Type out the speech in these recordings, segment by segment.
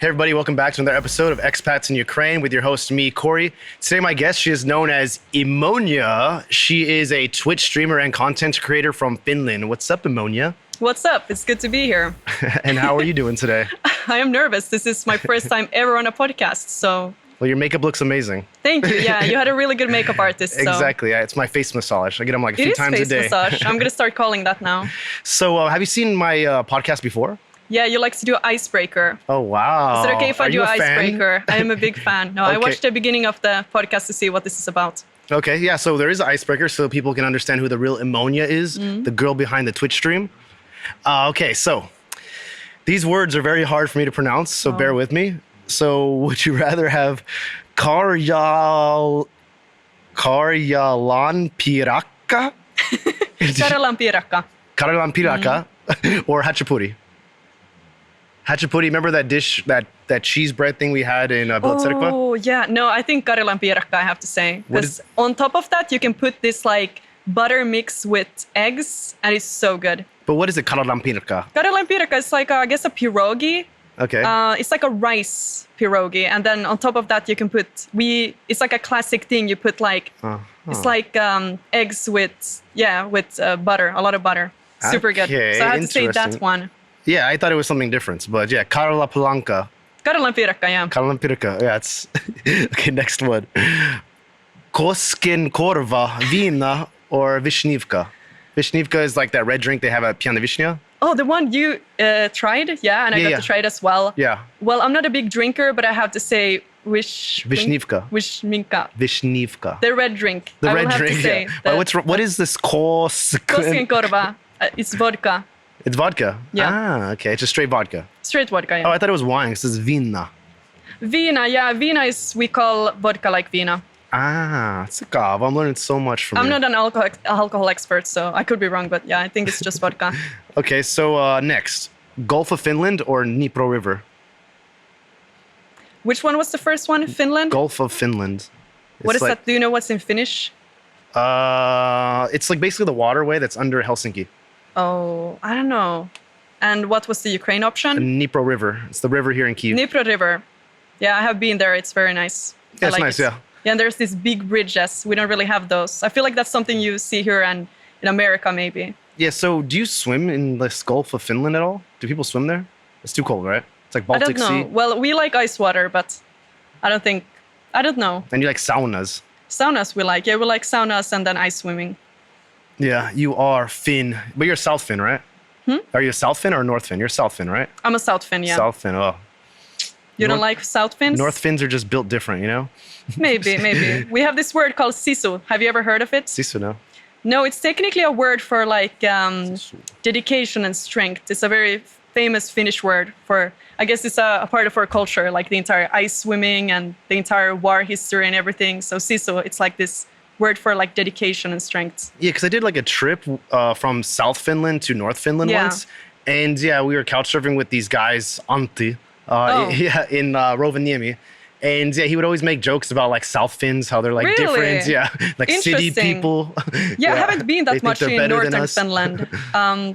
Hey everybody, welcome back to another episode of Expats in Ukraine with your host, me, Corrie. Today my guest, she is known as Emonea. She is a Twitch streamer and content creator from Finland. What's up, Emonea? What's up? It's good to be here. And how are you doing today? I am nervous. This is my first time ever on a podcast, so... Well, your makeup looks amazing. Thank you. Yeah, you had a really good makeup artist. So. Exactly. Yeah, it's my face massage. I get them like a few times a day. It is face massage. I'm going to start calling that now. So have you seen my podcast before? Yeah, you like to do Icebreaker. Oh, wow. Is it okay if I do Icebreaker? I am a big fan. No, Okay. I watched the beginning of the podcast to see what this is about. Okay, yeah, so there is an Icebreaker so people can understand who the real Emonea is, the girl behind the Twitch stream. Okay, so these words are very hard for me to pronounce, so bear with me. So would you rather have Karjalanpirakka? Karjalanpirakka. Karjalanpirakka or Hachapuri? Hachapuri, remember that dish, that cheese bread thing we had in Belacerkva? Oh, yeah. No, I think Karjalanpirakka, I have to say. Because on top of that, you can put this like butter mix with eggs, and it's so good. But what is it, Karjalanpirakka? Karjalanpirakka is like, I guess, a pierogi. Okay. It's like a rice pierogi, and then on top of that you can put it's like a classic thing. You put like it's like eggs with butter, a lot of butter. Super good. So I have to say that one. Yeah, I thought it was something different, but yeah, Karjalanpirakka. Karjalanpirakka, yeah. Karjalanpirakka, yeah. It's okay. Next one. Koskenkorva, viina, or vishnivka. Vishnivka is like that red drink they have at Piana Vishnya. Oh, the one you tried? Yeah, and I got to try it as well. Yeah. Well, I'm not a big drinker, but I have to say Vishnivka. Vishnivka. The red drink. The I red will have drink, to say. yeah. What is this Koskenkorva. It's vodka. It's vodka? Yeah. Ah, okay. It's just straight vodka. Straight vodka, yeah. Oh, I thought it was wine. This is vina. Vina, yeah. Vina is, we call vodka like vina. Ah, it's a gob. I'm learning so much from you. I'm not an alcohol expert, so I could be wrong, but yeah, I think it's just vodka. Okay, so next. Gulf of Finland or Dnipro River? Which one was the first one? Finland? Gulf of Finland. What is that? Do you know what's in Finnish? It's like basically the waterway that's under Helsinki. Oh, I don't know. And what was the Ukraine option? The Dnipro River. It's the river here in Kyiv. Dnipro River. Yeah, I have been there. It's very nice. Yeah, it's nice, yeah. Yeah, and there's these big bridges. We don't really have those. I feel like that's something you see here and in America, maybe. Yeah, so do you swim in this Gulf of Finland at all? Do people swim there? It's too cold, right? It's like Baltic Sea. I don't know. Well, we like ice water, but I don't know. And you like saunas. Saunas we like. Yeah, we like saunas and then ice swimming. Yeah, you are Finn. But you're South Finn, right? Are you a South Finn or a North Finn? You're South Finn, right? I'm a South Finn, yeah. South Finn, oh. You don't like South Finns? North Finns are just built different, you know? Maybe. We have this word called sisu. Have you ever heard of it? Sisu, no. No, it's technically a word for like dedication and strength. It's a very famous Finnish word for, I guess it's a part of our culture, like the entire ice swimming and the entire war history and everything. So sisu, it's like this word for like dedication and strength. Yeah, because I did like a trip from South Finland to North Finland once. And yeah, we were couch surfing with these guys, Antti, in Rovaniemi. And yeah, he would always make jokes about like South Finns, how they're like different. Yeah, like city people. Yeah, I haven't been that much in Northern Finland.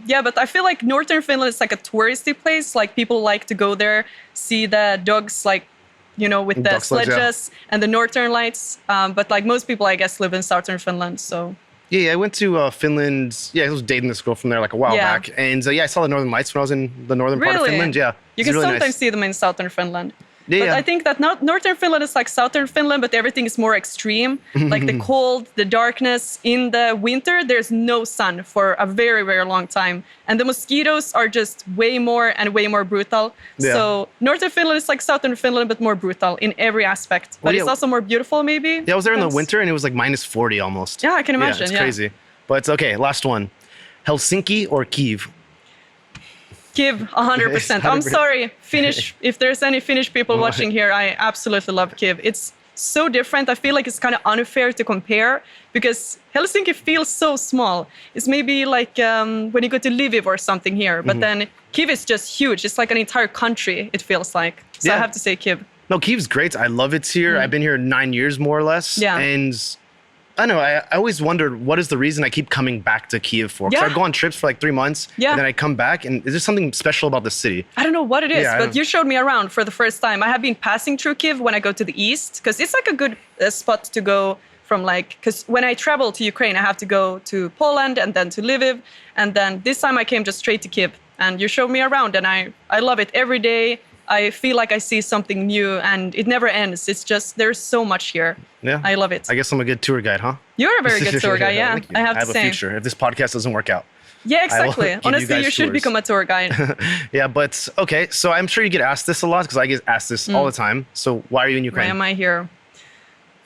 Yeah, but I feel like Northern Finland is like a touristy place. Like people like to go there, see the dogs, like, you know, with the sledges and the Northern Lights. But like most people, I guess, live in Southern Finland. So. Yeah, I went to Finland. Yeah, I was dating this girl from there like a while back. And yeah, I saw the Northern Lights when I was in the northern part of Finland. Yeah, you can really sometimes see them in Southern Finland. Yeah, but I think that Northern Finland is like Southern Finland, but everything is more extreme. Like the cold, the darkness. In the winter, there's no sun for a very, very long time. And the mosquitoes are just way more brutal. Yeah. So Northern Finland is like Southern Finland, but more brutal in every aspect. But it's also more beautiful, maybe. Yeah, I was there in the winter, and it was like minus 40 almost. Yeah, I can imagine. Yeah, it's crazy. But it's okay. Last one. Helsinki or Kyiv? Kyiv, 100%. I'm sorry, Finnish. If there's any Finnish people watching here, I absolutely love Kyiv. It's so different. I feel like it's kind of unfair to compare because Helsinki feels so small. It's maybe like when you go to Lviv or something here, but then Kyiv is just huge. It's like an entire country, it feels like. So I have to say Kyiv. No, Kyiv's great. I love it here. I've been here 9 years, more or less. Yeah. And I know. I always wondered what is the reason I keep coming back to Kyiv for. Because I go on trips for like 3 months, and then I come back, and is there something special about the city? I don't know what it is, but you showed me around for the first time. I have been passing through Kyiv when I go to the east, because it's like a good spot to go from because when I travel to Ukraine, I have to go to Poland and then to Lviv. And then this time I came just straight to Kyiv, and you showed me around, and I love it every day. I feel like I see something new, and it never ends. It's just, there's so much here. Yeah. I love it. I guess I'm a good tour guide, huh? You're a very good tour guide, yeah. I have to say. a future if this podcast doesn't work out. Yeah, exactly. Honestly, you should become a tour guide. Yeah, but okay. So I'm sure you get asked this a lot because I get asked this all the time. So why are you in Ukraine? Why am I here?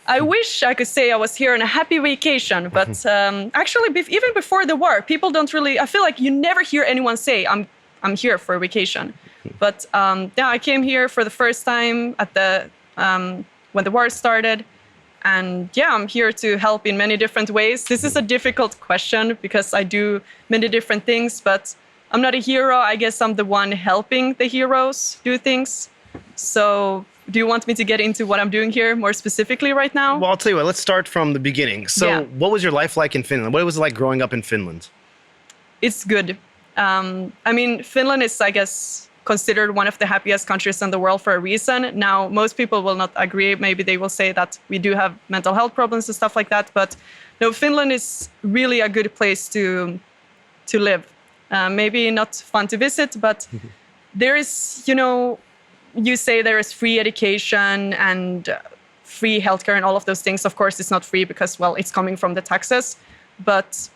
I wish I could say I was here on a happy vacation, but actually, even before the war, people don't really, I feel like you never hear anyone say, I'm here for a vacation. But yeah, I came here for the first time at when the war started. And yeah, I'm here to help in many different ways. This is a difficult question because I do many different things, but I'm not a hero. I guess I'm the one helping the heroes do things. So do you want me to get into what I'm doing here more specifically right now? Well, I'll tell you what, let's start from the beginning. So what was your life like in Finland? What was it like growing up in Finland? It's good. I mean, Finland is, I guess, considered one of the happiest countries in the world for a reason. Now, most people will not agree. Maybe they will say that we do have mental health problems and stuff like that. But no, Finland is really a good place to live. Maybe not fun to visit, but there is, you say there is free education and free healthcare and all of those things. Of course, it's not free because, well, it's coming from the taxes. But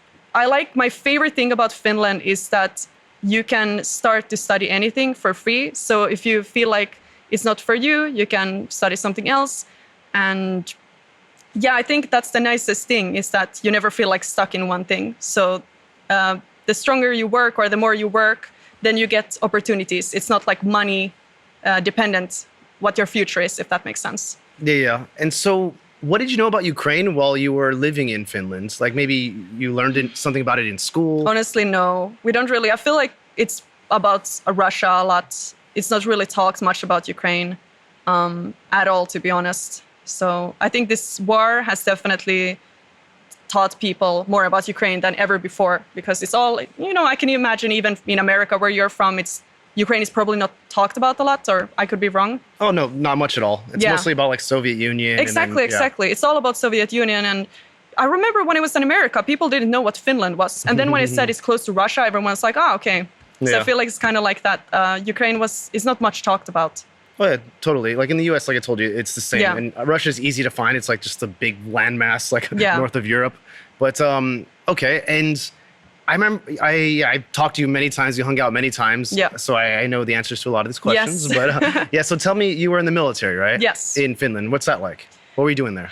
my favorite thing about Finland is that you can start to study anything for free. So if you feel like it's not for you, you can study something else. And yeah, I think that's the nicest thing is that you never feel like stuck in one thing. So the stronger you work or the more you work, then you get opportunities. It's not like money dependent what your future is, if that makes sense. Yeah. And so what did you know about Ukraine while you were living in Finland? Like maybe you learned something about it in school? Honestly, no. We don't really. I feel like it's about Russia a lot. It's not really talked much about Ukraine at all, to be honest. So I think this war has definitely taught people more about Ukraine than ever before because it's all, I can imagine even in America where you're from, Ukraine is probably not talked about a lot, or I could be wrong. Oh, no, not much at all. It's mostly about like Soviet Union. Exactly. It's all about Soviet Union. And I remember when it was in America, people didn't know what Finland was. And then when it said it's close to Russia, everyone's like, oh, okay. So I feel like it's kind of like that. Ukraine is not much talked about. Oh, yeah, totally. Like in the US, like I told you, it's the same. Yeah. And Russia is easy to find. It's like just a big landmass, like north of Europe. But okay. And I remember I talked to you many times. You hung out many times. Yeah. So I know the answers to a lot of these questions. Yes. But so tell me, you were in the military, right? Yes. In Finland. What's that like? What were you doing there?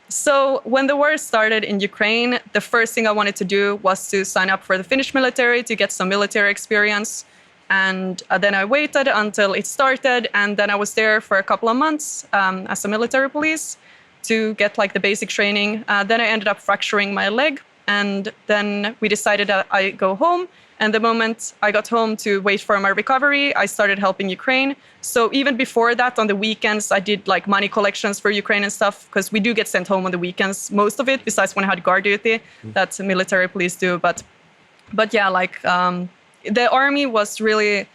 So when the war started in Ukraine, the first thing I wanted to do was to sign up for the Finnish military to get some military experience. And then I waited until it started. And then I was there for a couple of months as a military police to get like the basic training. Then I ended up fracturing my leg. And then we decided that I go home. And the moment I got home to wait for my recovery, I started helping Ukraine. So even before that, on the weekends, I did like money collections for Ukraine and stuff, because we do get sent home on the weekends, most of it, besides when I had guard duty, that military police do. But yeah, like the army was really,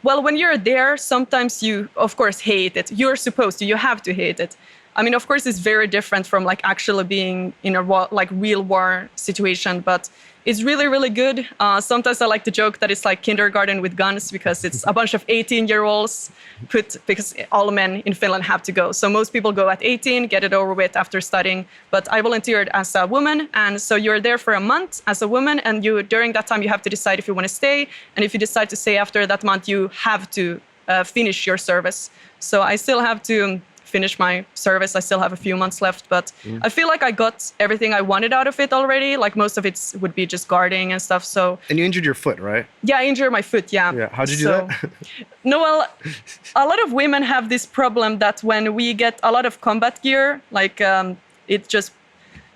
well, when you're there, sometimes you, of course, hate it. You're supposed to, you have to hate it. I mean, of course, it's very different from like actually being in a like real war situation, but it's really, really good. Sometimes I like to joke that it's like kindergarten with guns because it's a bunch of 18-year-olds because all men in Finland have to go. So most people go at 18, get it over with after studying. But I volunteered as a woman. And so you're there for a month as a woman. And during that time, you have to decide if you want to stay. And if you decide to stay after that month, you have to finish your service. So I still have to finish my service. I still have a few months left, but I feel like I got everything I wanted out of it already. Like most of it would be just guarding and stuff. So. And you injured your foot, right? Yeah, I injured my foot. Yeah. Yeah. How did you do that? No, well, a lot of women have this problem that when we get a lot of combat gear, like it just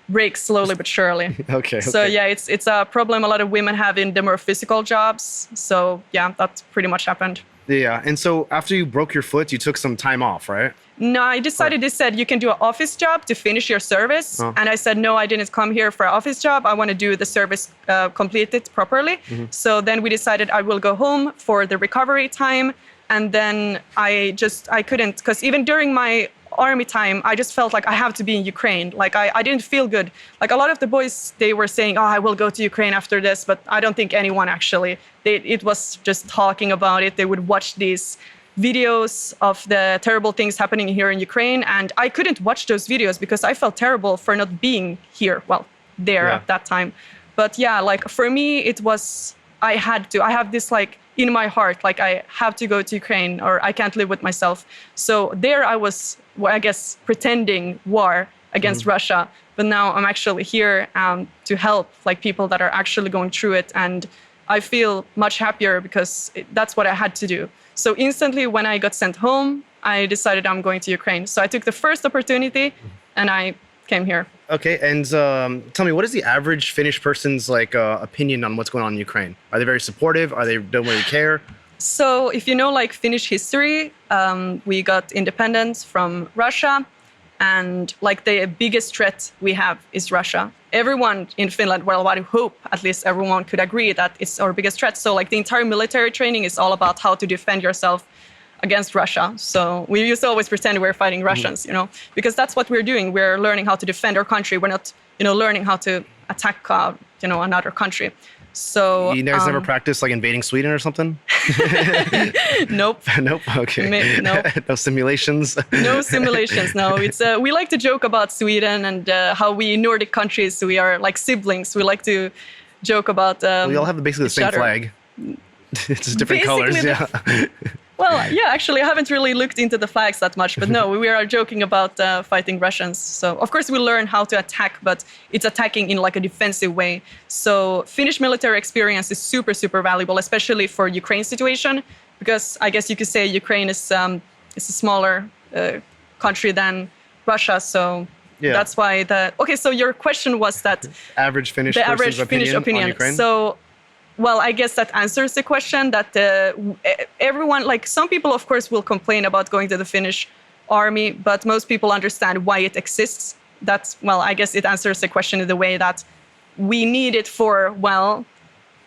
breaks slowly but surely. Okay. So yeah, it's a problem a lot of women have in the more physical jobs. So yeah, that pretty much happened. Yeah. And so after you broke your foot, you took some time off, right? No, I decided, they said you can do an office job to finish your service. And I said, no, I didn't come here for an office job. I want to do the service completed properly. So then we decided I will go home for the recovery time. And then I couldn't, because even during my army time, I just felt like I have to be in Ukraine. Like I didn't feel good. Like a lot of the boys, they were saying, oh, I will go to Ukraine after this. But I don't think anyone actually, it was just talking about it. They would watch these videos of the terrible things happening here in Ukraine. And I couldn't watch those videos because I felt terrible for not being here. Well, there at that time. But yeah, like for me, it was, I have this like in my heart, like I have to go to Ukraine or I can't live with myself. So there I was, I guess, pretending war against Russia. But now I'm actually here to help like people that are actually going through it. And I feel much happier because that's what I had to do. So instantly when I got sent home, I decided I'm going to Ukraine. So I took the first opportunity and I came here. Okay, and tell me, what is the average Finnish person's like opinion on what's going on in Ukraine? Are they very supportive? Are they don't really care? So if you know like Finnish history, we got independence from Russia, and like the biggest threat we have is Russia. Everyone in Finland, well, I hope at least everyone could agree that it's our biggest threat. So like the entire military training is all about how to defend yourself against Russia. So we used to always pretend we're fighting Russians, you know, because that's what we're doing. We're learning how to defend our country. We're not, you know, learning how to attack, you know, another country. So you guys never practiced like invading Sweden or something? Nope. Nope. Okay. Nope. No simulations. No simulations. No, it's we like to joke about Sweden and how we Nordic countries, we are like siblings. We like to joke about. We all have basically the same flag. It's just different colors. Yeah. Well, yeah, actually, I haven't really looked into the flags that much, but no, we are joking about fighting Russians. So, of course, we learn how to attack, but it's attacking in like a defensive way. So, Finnish military experience is super, super valuable, especially for Ukraine situation, because I guess you could say Ukraine is a smaller country than Russia. So, that's why okay, so your question was that average Finnish opinion on Ukraine? So, well, I guess that answers the question that everyone, like some people, of course, will complain about going to the Finnish army, but most people understand why it exists. That's, well, I guess it answers the question in the way that we need it for, well,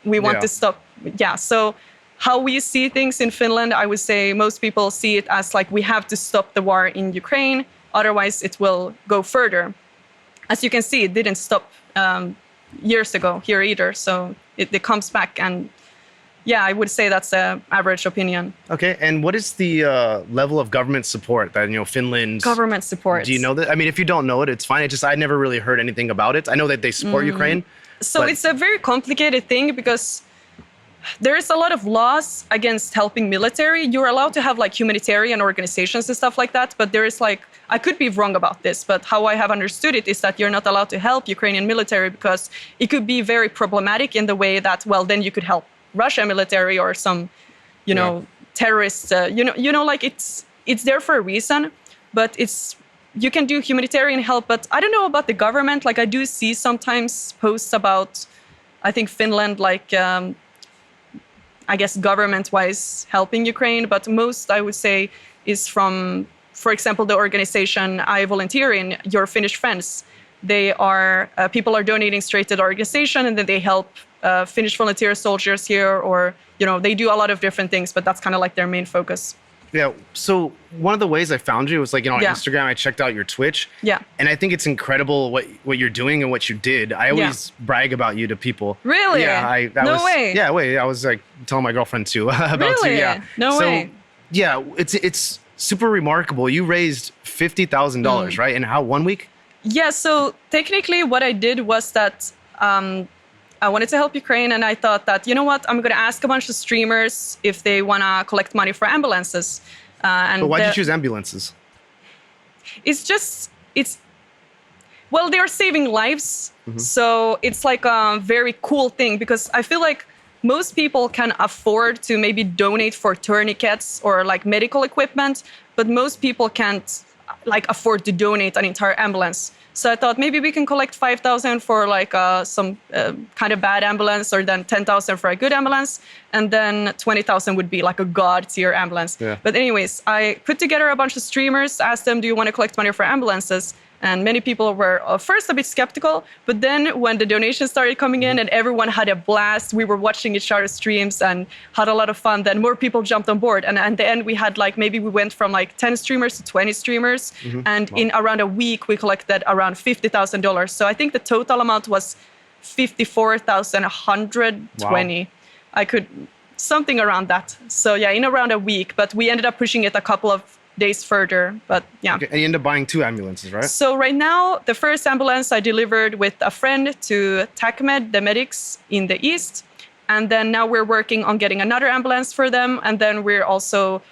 we want to stop. Yeah. So how we see things in Finland, I would say most people see it as like we have to stop the war in Ukraine. Otherwise, it will go further. As you can see, it didn't stop years ago here either. So it comes back. And yeah, I would say that's an average opinion. Okay. And what is the level of government support that, you know, Finland... Government support. Do you know that? I mean, if you don't know it, it's fine. It's just I never really heard anything about it. I know that they support Ukraine. So it's a very complicated thing because there is a lot of laws against helping military. You're allowed to have like humanitarian organizations and stuff like that. But there is like, I could be wrong about this, but how I have understood it is that you're not allowed to help Ukrainian military because it could be very problematic in the way that, well, then you could help Russian military or some, you know, terrorists, you know, like it's there for a reason, but you can do humanitarian help. But I don't know about the government. Like I do see sometimes posts about, I think Finland, like, I guess government-wise helping Ukraine, but most I would say is from, for example, the organization I volunteer in, Your Finnish Friends. They are, people are donating straight to the organization and then they help Finnish volunteer soldiers here, or, you know, they do a lot of different things, but that's kind of like their main focus. Yeah. So one of the ways I found you was like, you know, on Instagram, I checked out your Twitch. Yeah. And I think it's incredible what you're doing and what you did. I always brag about you to people. Really? Yeah. No way. Yeah. Wait, I was like telling my girlfriend too about you. Yeah. No way. Yeah, it's super remarkable. You raised $50,000, right? In how, 1 week? Yeah. So technically what I did was that, I wanted to help Ukraine, and I thought that, you know what, I'm going to ask a bunch of streamers if they want to collect money for ambulances. But why did you choose ambulances? Well, they're saving lives. So it's like a very cool thing because I feel like most people can afford to maybe donate for tourniquets or like medical equipment, but most people can't afford to donate an entire ambulance. So I thought maybe we can collect 5,000 for like some kind of bad ambulance, or then 10,000 for a good ambulance, and then 20,000 would be like a god tier ambulance. Yeah. But anyways, I put together a bunch of streamers, asked them, do you want to collect money for ambulances? And many people were first a bit skeptical, but then when the donations started coming in and everyone had a blast, we were watching each other's streams and had a lot of fun, then more people jumped on board. And at the end, we had maybe we went from 10 streamers to 20 streamers. And in around a week, we collected around $50,000. So I think the total amount was 54,120. Wow. I could, something around that. So yeah, in around a week, but we ended up pushing it a couple of days further, but yeah. Okay. And you end up buying 2 ambulances, right? So right now, the first ambulance I delivered with a friend to TACMED, the medics in the East. And then now we're working on getting another ambulance for them. And then we're also,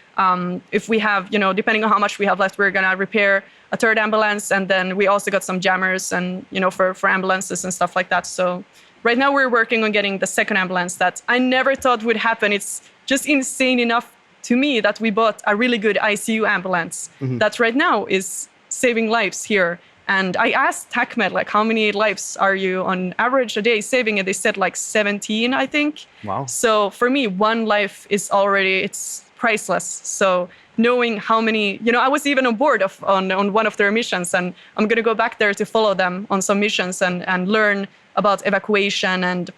if we have, depending on how much we have left, we're going to repair a third ambulance. And then we also got some jammers and, for ambulances and stuff like that. So right now we're working on getting the second ambulance that I never thought would happen. It's just insane enough to me that we bought a really good ICU ambulance that right now is saving lives here. And I asked TACMED, how many lives are you on average a day saving? And they said 17, I think. Wow. So for me, one life is already, it's priceless. So knowing how many, I was even on board on one of their missions, and I'm going to go back there to follow them on some missions and learn about evacuation and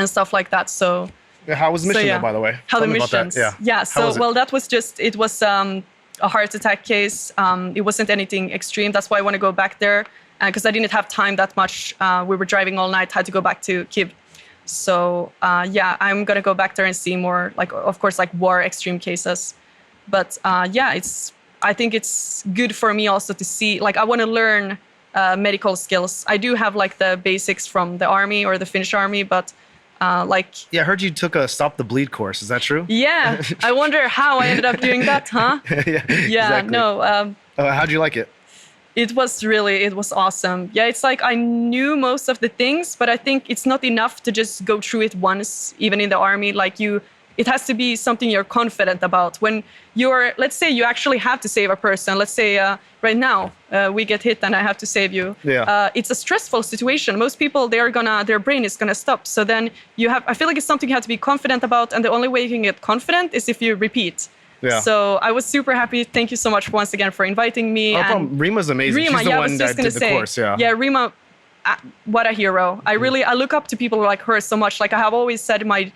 stuff like that. So how was the mission, though, by the way? How Tell the me missions? About that. Yeah. So, that was it was a heart attack case. It wasn't anything extreme. That's why I want to go back there, because I didn't have time that much. We were driving all night, had to go back to Kyiv. So, I'm going to go back there and see more, of course, war extreme cases. But, I think it's good for me also to see, I want to learn medical skills. I do have, the basics from the army or the Finnish army, but Yeah, I heard you took a Stop the Bleed course. Is that true? Yeah. I wonder how I ended up doing that, huh? Yeah, exactly. No. How'd you like it? It was awesome. Yeah, it's I knew most of the things, but I think it's not enough to just go through it once, even in the army. It has to be something you're confident about. When let's say you actually have to save a person. Let's say right now we get hit and I have to save you. Yeah. It's a stressful situation. Most people, their brain is gonna stop. So then I feel like it's something you have to be confident about. And the only way you can get confident is if you repeat. Yeah. So I was super happy. Thank you so much once again for inviting me. No problem. Rima's amazing. Rima, She's the one that did the course. Yeah. Yeah, Rima, what a hero. I look up to people like her so much. I have always said my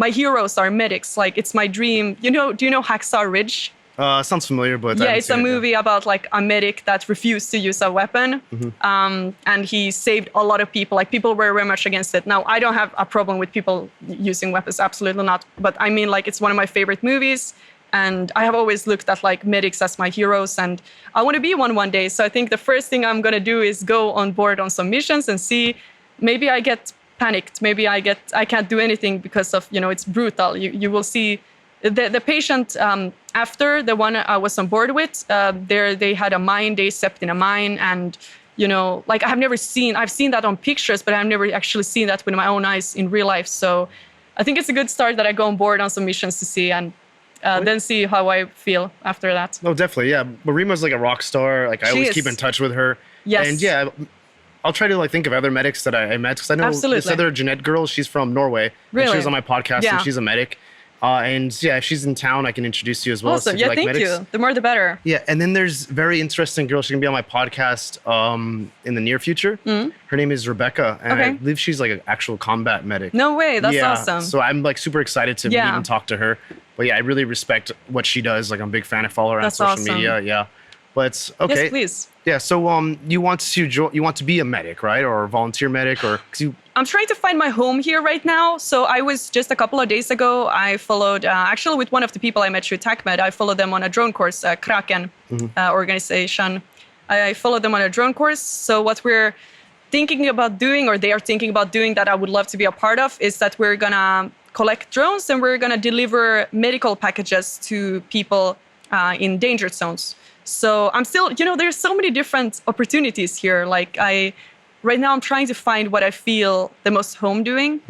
heroes are medics. It's my dream. Do you know Hacksaw Ridge? Sounds familiar, but yeah, it's a movie about a medic that refused to use a weapon, and he saved a lot of people. People were very much against it. Now, I don't have a problem with people using weapons, absolutely not. But I mean, it's one of my favorite movies, and I have always looked at medics as my heroes, and I want to be one day. So I think the first thing I'm gonna do is go on board on some missions and see. Maybe I get panicked. Maybe I can't do anything because of it's brutal. You will see the patient after the one I was on board with. They had a mine. They stepped in a mine, and I've seen that on pictures, but I've never actually seen that with my own eyes in real life. So I think it's a good start that I go on board on some missions to see and then see how I feel after that. Oh, definitely, yeah. But Rima's a rock star. I always keep in touch with her. Yes. And yeah, I'll try to think of other medics that I met, because I know Absolutely. this other Jeanette girl. She's from Norway. Really? And she was on my podcast, Yeah. and she's a medic. And yeah, if she's in town, I can introduce you as well. Awesome. So if you Yeah, like thank medics. you. The more the better. Yeah, and then there's very interesting girl. She's gonna be on my podcast in the near future. Her name is Rebecca, and I believe she's an actual combat medic. No way. That's yeah, awesome. So I'm super excited to meet and talk to her. But yeah, I really respect what she does. I'm a big fan of follow her on social media. Yeah. But okay. Yes, please. Yeah. So you want to be a medic, right? Or a volunteer medic, or I'm trying to find my home here right now. So I was just a couple of days ago, I followed, actually with one of the people I met through TACMED, I followed them on a drone course, Kraken organization. I followed them on a drone course. So what we're thinking about doing, or they are thinking about doing, that I would love to be a part of, is that we're going to collect drones and we're going to deliver medical packages to people in danger zones. So I'm still, there's so many different opportunities here. Right now I'm trying to find what I feel the most home doing.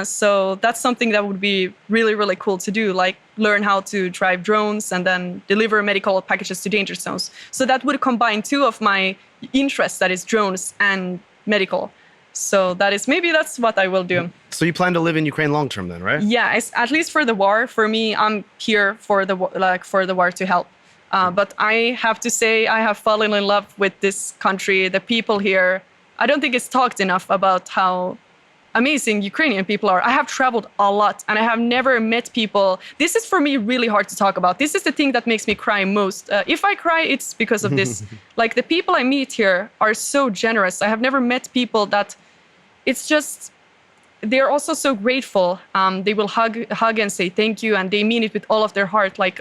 So that's something that would be really, really cool to do, like learn how to drive drones and then deliver medical packages to danger zones. So that would combine two of my interests, that is drones and medical. So maybe that's what I will do. So you plan to live in Ukraine long term then, right? Yeah, at least for the war. For me, I'm here for the war to help. But I have to say, I have fallen in love with this country, the people here. I don't think it's talked enough about how amazing Ukrainian people are. I have traveled a lot and I have never met people. This is for me really hard to talk about. This is the thing that makes me cry most. If I cry, it's because of this. Like the people I meet here are so generous. I have never met people that it's just, they're also so grateful. They will hug and say thank you, and they mean it with all of their heart. Like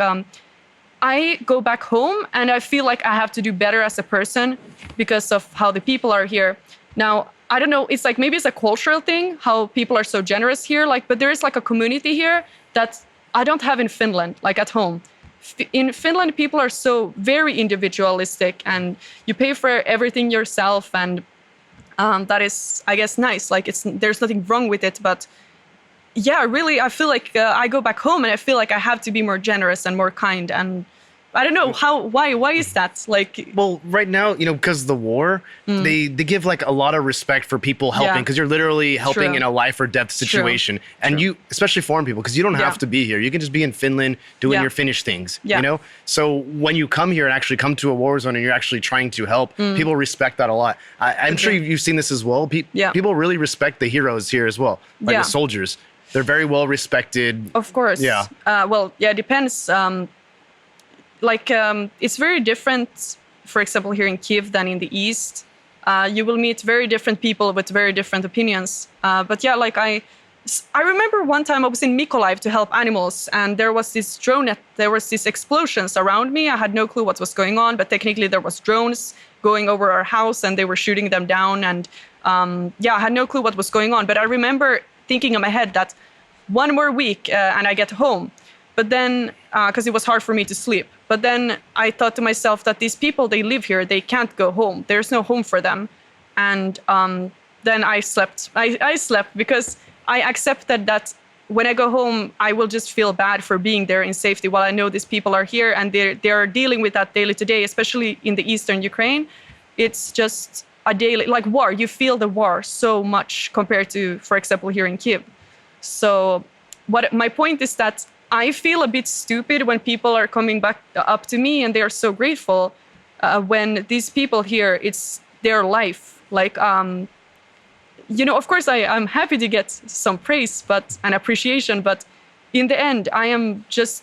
I go back home and I feel like I have to do better as a person because of how the people are here. Now, I don't know, it's like maybe it's a cultural thing, how people are so generous here, like, but there is like a community here that I don't have in Finland, like at home. In Finland, people are so very individualistic and you pay for everything yourself, and that is, I guess, nice. Like there's nothing wrong with it, but yeah, really, I feel like I go back home and I feel like I have to be more generous and more kind. And I don't know why is that? Like, well, right now, because of the war, they give like a lot of respect for people helping, because you're literally helping in a life or death situation. And you, especially foreign people, because you don't have to be here. You can just be in Finland doing your Finnish things, So when you come here and actually come to a war zone and you're actually trying to help, people respect that a lot. I'm sure you've seen this as well. People really respect the heroes here as well, like the soldiers. They're very well respected. Of course. Yeah. It depends. It's very different, for example, here in Kyiv than in the East. You will meet very different people with very different opinions. I remember one time I was in Mykolaiv to help animals, and there was this there was these explosions around me. I had no clue what was going on, but technically there was drones going over our house and they were shooting them down. And I had no clue what was going on. But I remember thinking in my head that one more week and I get home. But then, because it was hard for me to sleep. But then I thought to myself that these people, they live here, they can't go home. There's no home for them. And then I slept. I slept because I accepted that when I go home, I will just feel bad for being there in safety while I know these people are here and they're dealing with that daily to day, especially in the eastern Ukraine. It's just a daily, like war. You feel the war so much compared to, for example, here in Kyiv. So my point is that I feel a bit stupid when people are coming back up to me and they are so grateful when these people here, it's their life. Like, of course, I'm happy to get some praise and appreciation, but in the end, I'm just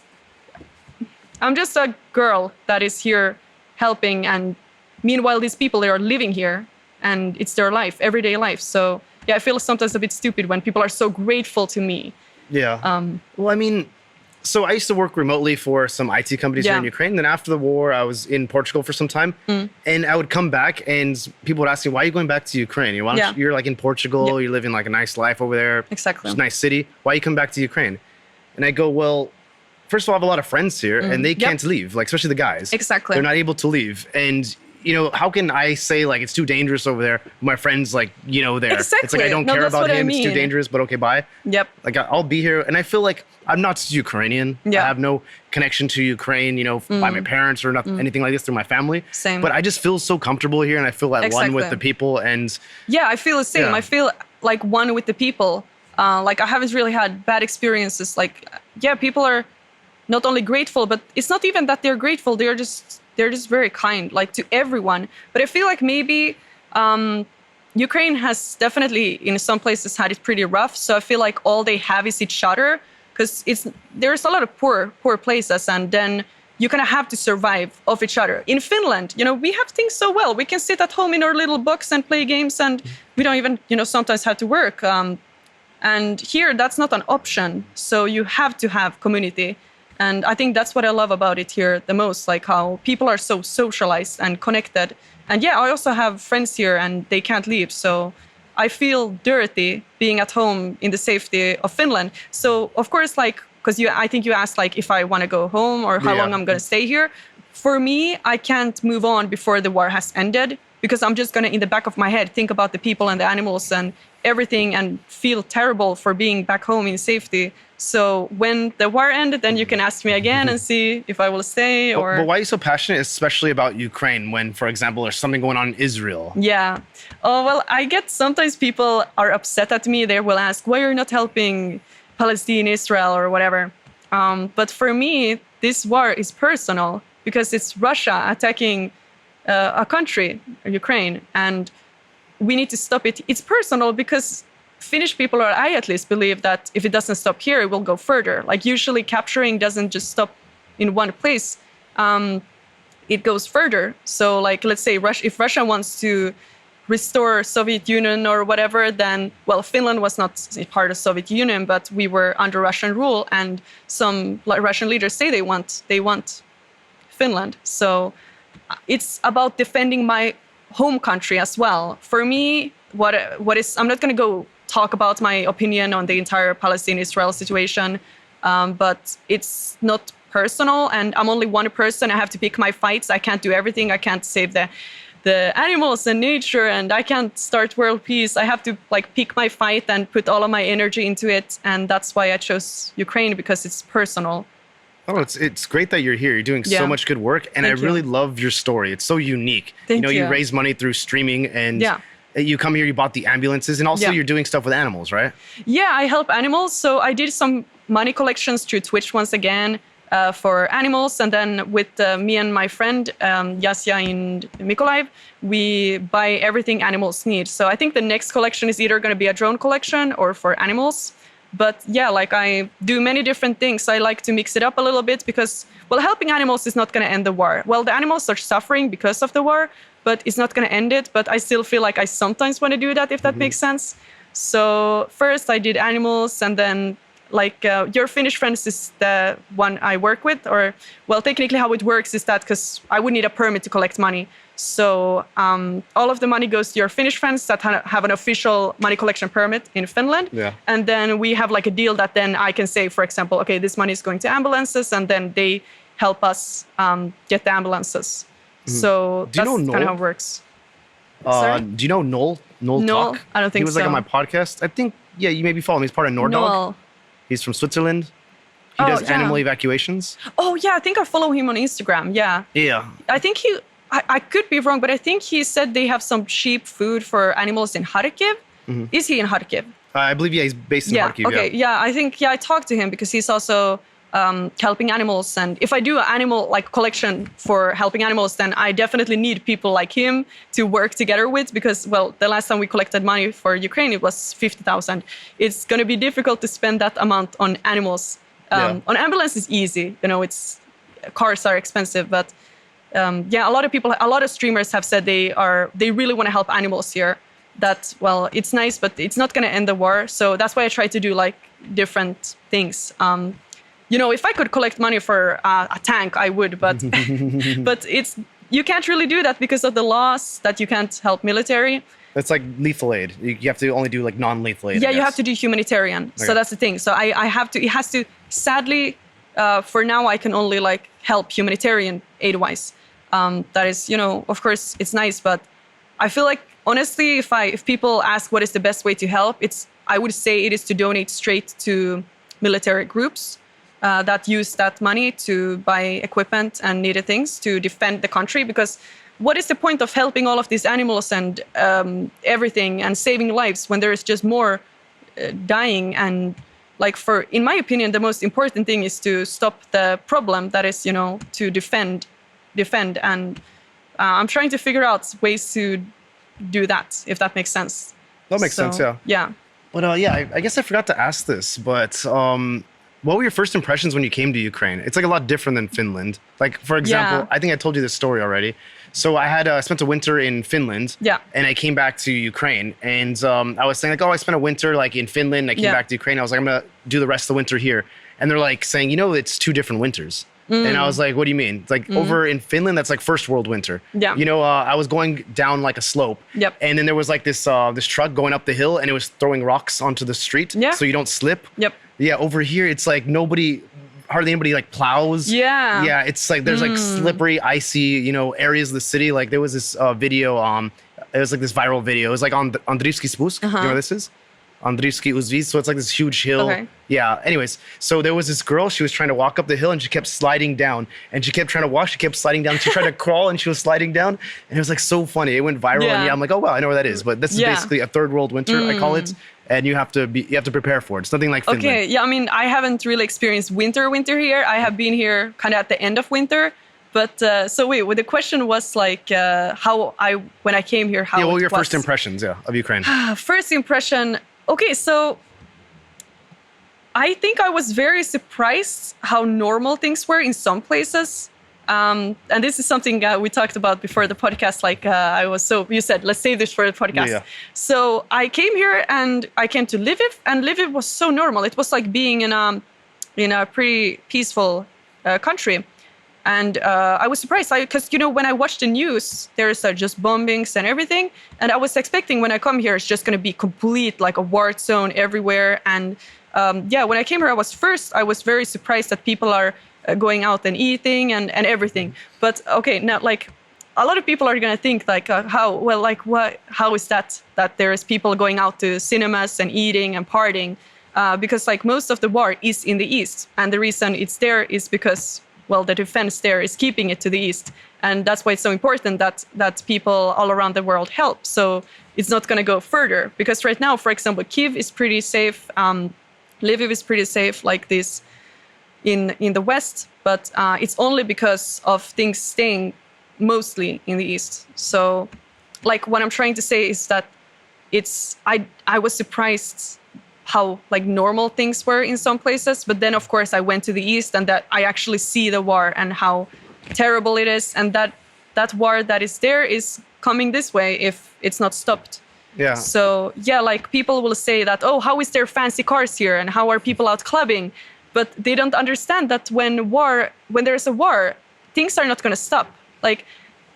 a girl that is here helping, and meanwhile, these people, they are living here, and it's their life, everyday life. So yeah, I feel sometimes a bit stupid when people are so grateful to me. Yeah. So I used to work remotely for some IT companies here in Ukraine. Then after the war, I was in Portugal for some time. And I would come back and people would ask me, why are you going back to Ukraine? You're like in Portugal, you're living like a nice life over there. Exactly. It's a nice city. Why you come back to Ukraine? And I go, well, first of all, I have a lot of friends here and they can't leave, like especially the guys. Exactly. They're not able to leave. And how can I say like it's too dangerous over there? My friend's like, there. Exactly. It's like I don't care about him. It's too dangerous, but okay, bye. Yep. Like I'll be here, and I feel like I'm not Ukrainian. Yeah. I have no connection to Ukraine, by my parents or anything like this through my family. Same. But I just feel so comfortable here, and I feel at one with the people. And yeah, I feel the same. Yeah. I feel like one with the people. Like I haven't really had bad experiences. Like people are not only grateful, but it's not even that they're grateful. They're just very kind, like to everyone. But I feel like maybe Ukraine has definitely in some places had it pretty rough. So I feel like all they have is each other, because there's a lot of poor places, and then you kind of have to survive off each other. In Finland, we have things so well. We can sit at home in our little box and play games, and we don't even, sometimes have to work. And here, that's not an option. So you have to have community. And I think that's what I love about it here the most, like how people are so socialized and connected. And I also have friends here and they can't leave. So I feel dirty being at home in the safety of Finland. So of course, because I think you asked if I want to go home or how long I'm going to stay here. For me, I can't move on before the war has ended. because I'm just going to, in the back of my head, think about the people and the animals and everything and feel terrible for being back home in safety. So when the war ended, then you can ask me again and see if I will stay or... But why are you so passionate, especially about Ukraine, when, for example, there's something going on in Israel? Yeah. Oh, well, I get sometimes people are upset at me. They will ask, why you're not helping Palestine, Israel, or whatever. But for me, this war is personal because it's Russia attacking a country, Ukraine, and we need to stop it. It's personal because Finnish people, or I at least, believe that if it doesn't stop here, it will go further. Like usually capturing doesn't just stop in one place. It goes further. So like, let's say if Russia wants to restore Soviet Union or whatever, then, well, Finland was not part of Soviet Union, but we were under Russian rule, and some Russian leaders say they want Finland. So it's about defending my home country as well. For me, what is, I'm not going to go talk about my opinion on the entire Palestine-Israel situation, but it's not personal, and I'm only one person. I have to pick my fights. I can't do everything. I can't save the animals and nature, and I can't start world peace. I have to like pick my fight and put all of my energy into it, and that's why I chose Ukraine, because it's personal. Oh, it's great that you're here. You're doing so much good work, and Thank I really you. love your story. It's so unique. Thank you. You raise money through streaming, and you come here, you bought the ambulances, and also you're doing stuff with animals, right? Yeah, I help animals. So I did some money collections through Twitch once again for animals, and then with me and my friend Yasya in Mykolaiv, we buy everything animals need. So I think the next collection is either going to be a drone collection or for animals. But yeah, like I do many different things. I like to mix it up a little bit because, well, helping animals is not going to end the war. Well, the animals are suffering because of the war, but it's not going to end it. But I still feel like I sometimes want to do that, if that makes sense. So first I did animals, and then like your Finnish friends is the one I work with, or, well, technically how it works is that because I would need a permit to collect money. So all of the money goes to your Finnish friends that have an official money collection permit in Finland. Yeah. And then we have like a deal that then I can say, for example, okay, this money is going to ambulances, and then they help us get the ambulances. So that's kind of how it works. Do you know Noel? No, Talk? I don't think He was like on my podcast. I think, you maybe follow him. He's part of Nordog. Noel. He's from Switzerland. He does animal evacuations. Oh, yeah, I think I follow him on Instagram, yeah. Yeah. I think I could be wrong, but I think he said they have some cheap food for animals in Kharkiv. Is he in Kharkiv? I believe, he's based in Kharkiv. Okay, I think, I talked to him because he's also helping animals. And if I do an animal like collection for helping animals, then I definitely need people like him to work together with, because, well, the last time we collected money for Ukraine, it was 50,000. It's going to be difficult to spend that amount on animals. On ambulance is easy, cars are expensive, but a lot of streamers have said they really want to help animals here. That, well, it's nice, but it's not going to end the war. So that's why I try to do like different things. If I could collect money for a tank, I would, but but you can't really do that because of the laws that you can't help military. It's like lethal aid. You have to only do like non-lethal aid. Yeah, you have to do humanitarian. Okay. So that's the thing. So I have to. It has to. Sadly, for now, I can only like help humanitarian aid-wise. That is, of course, it's nice, but I feel like honestly, if people ask what is the best way to help, I would say it is to donate straight to military groups that use that money to buy equipment and needed things to defend the country. Because what is the point of helping all of these animals and everything and saving lives when there is just more dying? And like, in my opinion, the most important thing is to stop the problem. That is, to defend. And I'm trying to figure out ways to do that, if that makes sense. That makes sense, yeah. Yeah. But I guess I forgot to ask this, but what were your first impressions when you came to Ukraine? It's like a lot different than Finland. Like, for example, I think I told you this story already. So I had spent a winter in Finland, and I came back to Ukraine, and I was saying like, I spent a winter like in Finland, and I came back to Ukraine. I was like, I'm gonna do the rest of the winter here, and they're like saying, it's 2 different winters. And I was like, what do you mean? It's like over in Finland, that's like first world winter. Yeah. I was going down like a slope. Yep. And then there was like this truck going up the hill, and it was throwing rocks onto the street so you don't slip. Yep. Yeah, over here, it's like nobody hardly anybody like plows. Yeah, it's like there's like slippery, icy, areas of the city. Like there was this video, it was like this viral video. It was like on Andriivski Spust. You know where this is? Andriivski Uzviz. So it's like this huge hill. Okay. Yeah. Anyways, so there was this girl. She was trying to walk up the hill and she kept sliding down. And she kept trying to walk. She kept sliding down. She tried to crawl and she was sliding down. And it was like so funny. It went viral. And I'm like, oh wow, I know where that is. But this is basically a third world winter, I call it. And you have to prepare for it. It's nothing like Finland. Okay. Yeah. I mean, I haven't really experienced winter here. I have been here kind of at the end of winter. But so wait, well, the question was like when I came here, how what were your was. first impressions, of Ukraine? First impression. Okay, so I think I was very surprised how normal things were in some places. And this is something we talked about before the podcast. Like you said, let's save this for the podcast. Yeah. So I came here and I came to Lviv, and Lviv was so normal. It was like being in a pretty peaceful country. And I was surprised because, when I watched the news, there's just bombings and everything. And I was expecting when I come here, it's just going to be complete, like a war zone everywhere. And when I came here, I was very surprised that people are going out and eating and everything. But okay, now like a lot of people are going to think like, how is that there is people going out to cinemas and eating and partying? Because like most of the war is in the east. And the reason it's there is because the defense there is keeping it to the east. And that's why it's so important that people all around the world help. So it's not going to go further. Because right now, for example, Kyiv is pretty safe. Lviv is pretty safe like this in the west. But it's only because of things staying mostly in the east. So like what I'm trying to say is that I was surprised how like normal things were in some places. But then, of course, I went to the east and that I actually see the war and how terrible it is. And that war that is there is coming this way if it's not stopped. Yeah. So, like people will say that, oh, how is there fancy cars here? And how are people out clubbing? But they don't understand that when there's a war, things are not going to stop. Like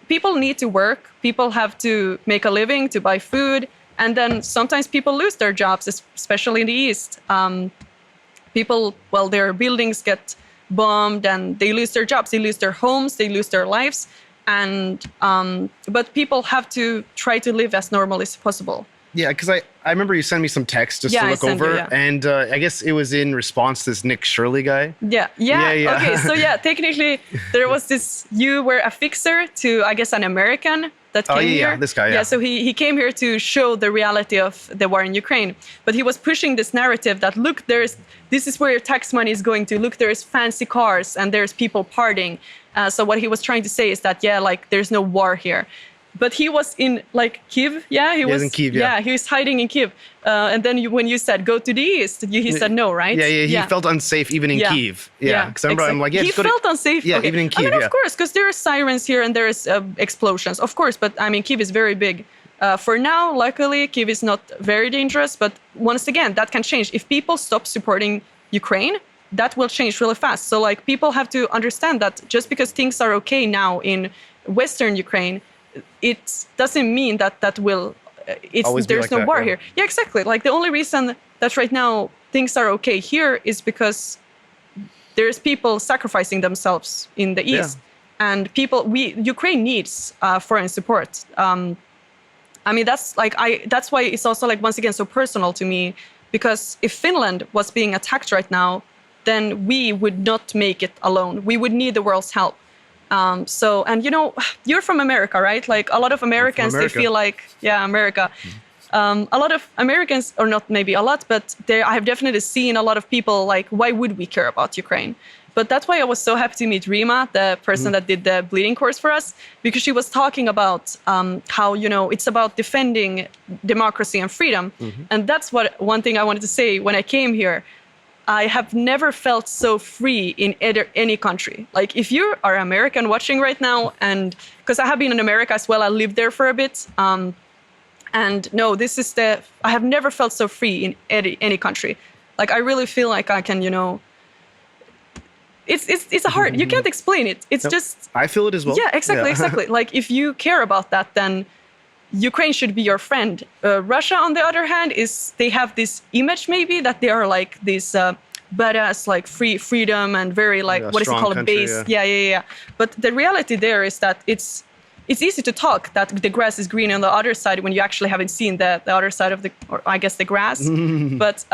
people need to work. People have to make a living, to buy food. And then sometimes people lose their jobs, especially in the east. Their buildings get bombed and they lose their jobs, they lose their homes, they lose their lives. But people have to try to live as normal as possible. Yeah, because I remember you sent me some text just to look over. And I guess it was in response to this Nick Shirley guy. Yeah. Okay, so technically there was this, you were a fixer to, I guess, an American that came here. This guy, Yeah, so he came here to show the reality of the war in Ukraine. But he was pushing this narrative that, look, this is where your tax money is going to. Look, there's fancy cars and there's people partying. So what he was trying to say is that, there's no war here. But he was in Kyiv. Yeah, he was in Kyiv. Yeah, he was hiding in Kyiv. And then when you said go to the east, he said no, right? Yeah. He felt unsafe even in Kyiv. Yeah, because I remember I'm like, he felt unsafe. Yeah, even in Kyiv. Of course, because there are sirens here and there is explosions, of course. But I mean, Kyiv is very big. For now, luckily, Kyiv is not very dangerous. But once again, that can change if people stop supporting Ukraine. That will change really fast. So people have to understand that just because things are okay now in Western Ukraine, it doesn't mean that will. There's no war here. Yeah, exactly. Like the only reason that right now things are okay here is because there's people sacrificing themselves in the east, and Ukraine needs foreign support. I mean, that's why it's also once again so personal to me, because if Finland was being attacked right now, then we would not make it alone. We would need the world's help. You're from America, right? Like a lot of Americans, they feel like, America. A lot of Americans, or not maybe a lot, but I have definitely seen a lot of people why would we care about Ukraine? But that's why I was so happy to meet Rima, the person that did the bleeding course for us, because she was talking about how, it's about defending democracy and freedom. And that's one thing I wanted to say when I came here. I have never felt so free in any country. Like if you are American watching right now, and because I have been in America as well, I lived there for a bit. And no, I have never felt so free in any country. Like I really feel like I can, it's hard, you can't explain it. It's just. I feel it as well. Yeah, exactly. Like if you care about that, then Ukraine should be your friend. Russia, on the other hand, they have this image maybe that they are like these badass, like freedom and very like, what is it called, country, base. Yeah. But the reality there is that it's easy to talk that the grass is green on the other side when you actually haven't seen the other side of the grass. But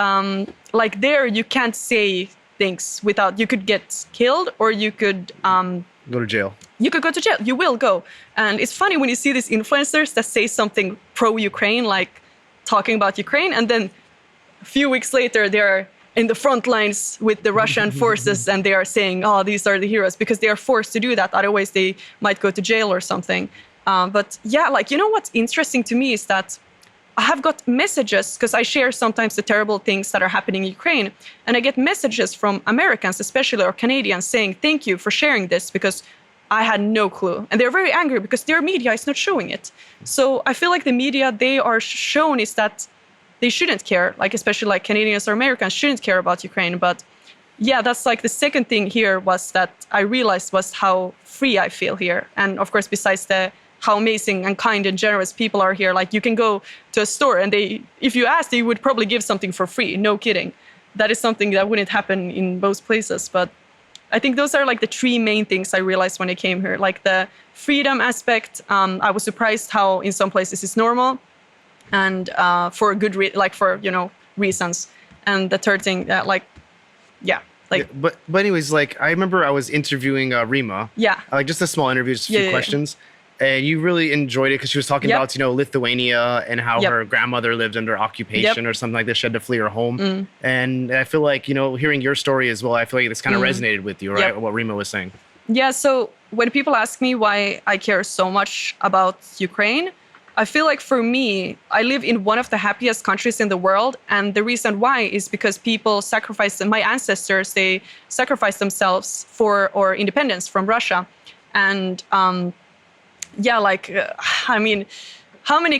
like there, you can't say things without, you could get killed or you could go to jail. You could go to jail. You will go. And it's funny when you see these influencers that say something pro-Ukraine, like talking about Ukraine, and then a few weeks later, they're in the front lines with the Russian forces and they are saying, oh, these are the heroes, because they are forced to do that. Otherwise, they might go to jail or something. But yeah, like, you know what's interesting to me is that I have got messages, because I share sometimes the terrible things that are happening in Ukraine, and I get messages from Americans, especially, or Canadians, saying, thank you for sharing this, because I had no clue. And they're very angry because their media is not showing it. So I feel like the media they are shown is that they shouldn't care, like especially like Canadians or Americans shouldn't care about Ukraine. But yeah, that's like the second thing here was that I realized was how free I feel here. And of course, besides how amazing and kind and generous people are here, like you can go to a store and if you ask, they would probably give something for free. No kidding. That is something that wouldn't happen in most places. But I think those are like the three main things I realized when I came here. Like the freedom aspect, I was surprised how in some places it's normal, and for a good reasons. And the third thing, but anyways, like I remember I was interviewing Rima. Yeah. Like just a small interview, just a few questions. And you really enjoyed it because she was talking about, Lithuania and how her grandmother lived under occupation or something like this. She had to flee her home. And I feel like, hearing your story as well, I feel like this kind of resonated with you, right? What Rima was saying. Yeah. So when people ask me why I care so much about Ukraine, I feel like for me, I live in one of the happiest countries in the world. And the reason why is because people sacrificed, my ancestors, they sacrificed themselves for our independence from Russia. And, I mean, how many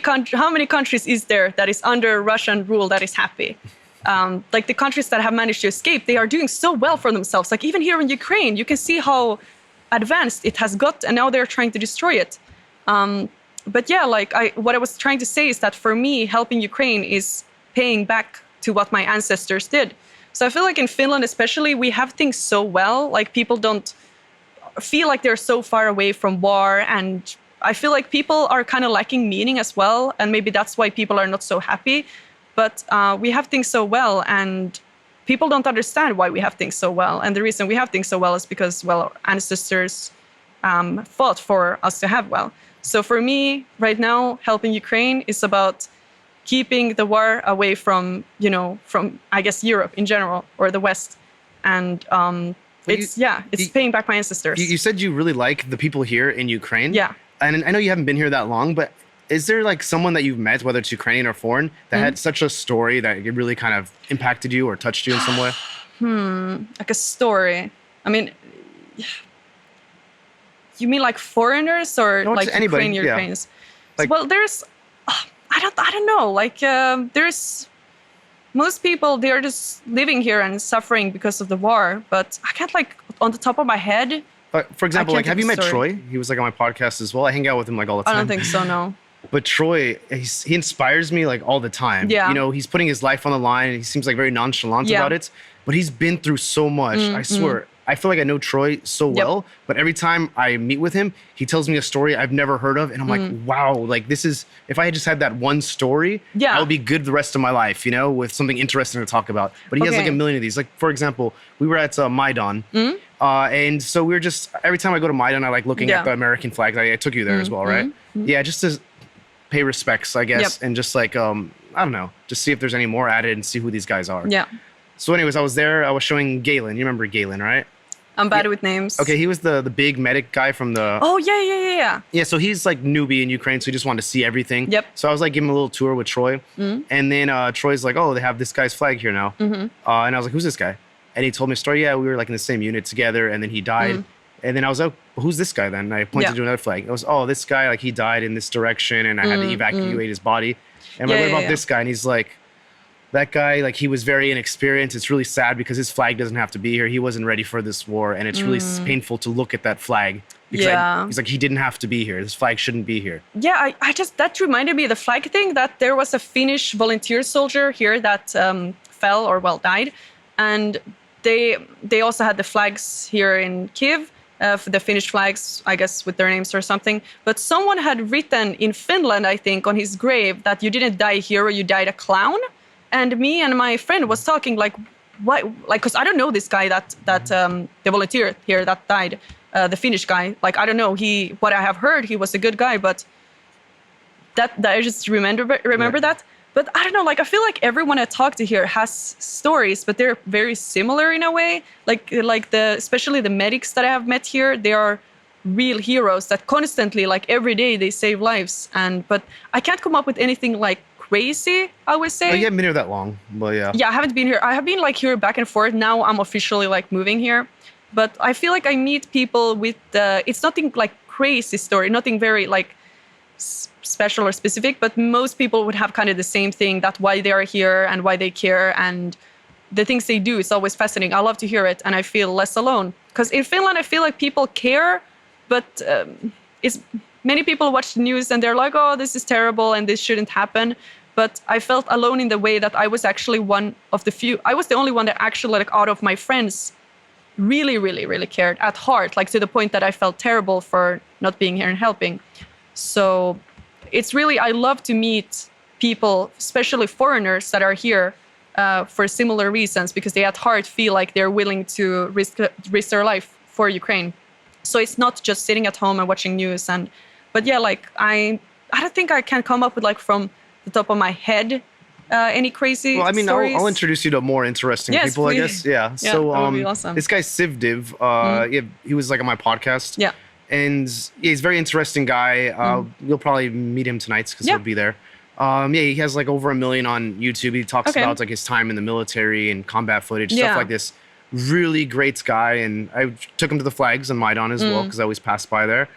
countries is there that is under Russian rule that is happy? Like the countries that have managed to escape, they are doing so well for themselves. Like even here in Ukraine, you can see how advanced it has got, and now they're trying to destroy it. But yeah, what I was trying to say is that for me, helping Ukraine is paying back to what my ancestors did. So I feel like in Finland, especially, we have things so well. Like people don't feel like they're so far away from war, and I feel like people are kind of lacking meaning as well, and maybe that's why people are not so happy. But we have things so well, and people don't understand why we have things so well. And the reason we have things so well is because, well, our ancestors fought for us to have well. So for me, right now, helping Ukraine is about keeping the war away from I guess, Europe in general, or the West. And it's paying back my ancestors. You said you really like the people here in Ukraine. Yeah. And I know you haven't been here that long, but is there like someone that you've met, whether it's Ukrainian or foreign, that had such a story that it really kind of impacted you or touched you in some way? Like a story. I mean, you mean like foreigners or like Ukrainians? Like, well, there's, I don't know. Like there's most people, they are just living here and suffering because of the war. But I can't on the top of my head. For example, like, have you met Troy? He was like on my podcast as well. I hang out with him like all the time. I don't think so, no. But Troy, he inspires me like all the time. Yeah. He's putting his life on the line, and he seems like very nonchalant about it. But he's been through so much. I swear. I feel like I know Troy so well, but every time I meet with him, he tells me a story I've never heard of. And I'm like, wow, like this is, if I had just had that one story, I would be good the rest of my life, with something interesting to talk about. But he has like a million of these. Like, for example, we were at Maidan. And so we were just, every time I go to Maidan, I like looking at the American flag. I took you there as well, right? Yeah, just to pay respects, I guess. And just like, I don't know, just see if there's any more added and see who these guys are. Yeah. So anyways, I was there. I was showing Galen. You remember Galen, right? I'm bad with names. Okay, he was the big medic guy from the... Oh, yeah. Yeah, so he's like newbie in Ukraine, so he just wanted to see everything. Yep. So I was like giving him a little tour with Troy. And then Troy's like, oh, they have this guy's flag here now. And I was like, who's this guy? And he told me a story. Yeah, we were like in the same unit together, and then he died. And then I was like, well, who's this guy then? And I pointed to another flag. I was, oh, this guy, like he died in this direction, and I had to evacuate his body. And I'm like, what about this guy? And he's like, that guy, like he was very inexperienced. It's really sad because his flag doesn't have to be here. He wasn't ready for this war. And it's really painful to look at that flag. Because he's like, he didn't have to be here. This flag shouldn't be here. Yeah, that reminded me of the flag thing, that there was a Finnish volunteer soldier here that fell or died. And they also had the flags here in Kyiv, the Finnish flags, I guess, with their names or something. But someone had written in Finland, I think, on his grave that you didn't die a hero, you died a clown. And me and my friend was talking like, why? Like, because I don't know this guy that the volunteer here that died, the Finnish guy. Like, I don't know. What I have heard, he was a good guy, but that I just remember that. But I don't know, like, I feel like everyone I talk to here has stories, but they're very similar in a way. Like especially the medics that I have met here, they are real heroes that constantly, like every day, they save lives. But I can't come up with anything like crazy, I would say. Well, you haven't been here that long, but yeah. Yeah, I haven't been here. I have been like here back and forth. Now I'm officially like moving here. But I feel like I meet people with, it's nothing like crazy story, nothing very like special or specific, but most people would have kind of the same thing, that why they are here and why they care and the things they do is always fascinating. I love to hear it and I feel less alone. Because in Finland, I feel like people care, but many people watch the news and they're like, oh, this is terrible and this shouldn't happen. But I felt alone in the way that I was actually one of the few, I was the only one that actually, like, out of my friends really, really, really cared at heart, like to the point that I felt terrible for not being here and helping. So it's really, I love to meet people, especially foreigners that are here for similar reasons, because they at heart feel like they're willing to risk their life for Ukraine. So it's not just sitting at home and watching news. But yeah, like I don't think I can come up with, like, from the top of my head any crazy stories. I'll introduce you to more interesting people, please. I guess. Yeah. Yeah, So that would be awesome. this guy Sivdiv, he was like on my podcast. Yeah. And yeah, he's a very interesting guy. You'll probably meet him tonight because he'll be there. He has like over 1 million on YouTube. He talks about like his time in the military and combat footage, stuff like this. Really great guy. And I took him to the flags on Maidan as well, because I always pass by there.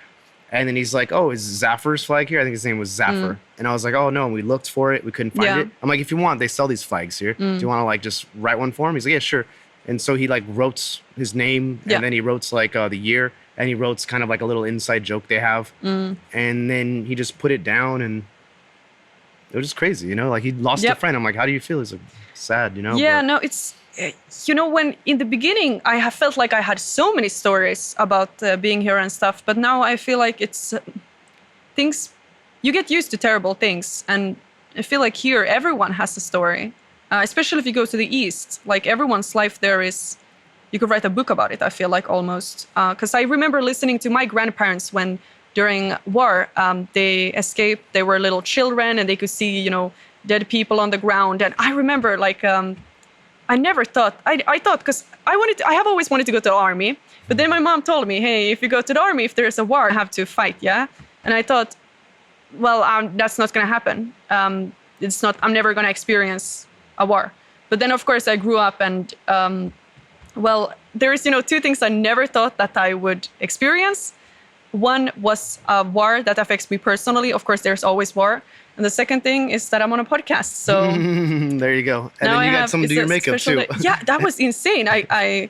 And then he's like, oh, is Zafir's flag here? I think his name was Zafir. And I was like, oh, no. And we looked for it. We couldn't find it. I'm like, if you want, they sell these flags here. Do you want to like just write one for him? He's like, yeah, sure. And so he like wrote his name and then he wrote like the year. And he wrote kind of like a little inside joke they have. And then he just put it down and it was just crazy, you know? Like he lost a friend. I'm like, how do you feel? He's like, sad, you know? Yeah, no, it's, you know, when in the beginning I have felt like I had so many stories about being here and stuff. But now I feel like it's things, you get used to terrible things. And I feel like here everyone has a story, especially if you go to the East. Like everyone's life there is, you could write a book about it, I feel like, almost. Because I remember listening to my grandparents when during war, they escaped, they were little children and they could see, you know, dead people on the ground. And I remember like, I never thought, I thought, because I have always wanted to go to the army. But then my mom told me, hey, if you go to the army, if there's a war, you have to fight, yeah? And I thought, well, that's not going to happen. I'm never going to experience a war. But then, of course, I grew up and, well, there's, you know, two things I never thought that I would experience. One was a war that affects me personally. Of course, there's always war. And the second thing is that I'm on a podcast. So there you go. And then you got someone to do your makeup too. Yeah, that was insane. I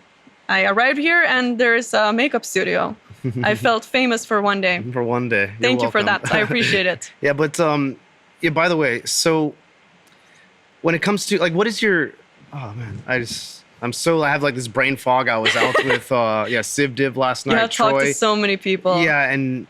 arrived here and there's a makeup studio. I felt famous for one day. For one day. Thank you for that. I appreciate it. Yeah, but yeah, by the way, so when it comes to like, what is your, oh man, I have like this brain fog. I was out with Sivdiv last night. I talked to so many people. Yeah, and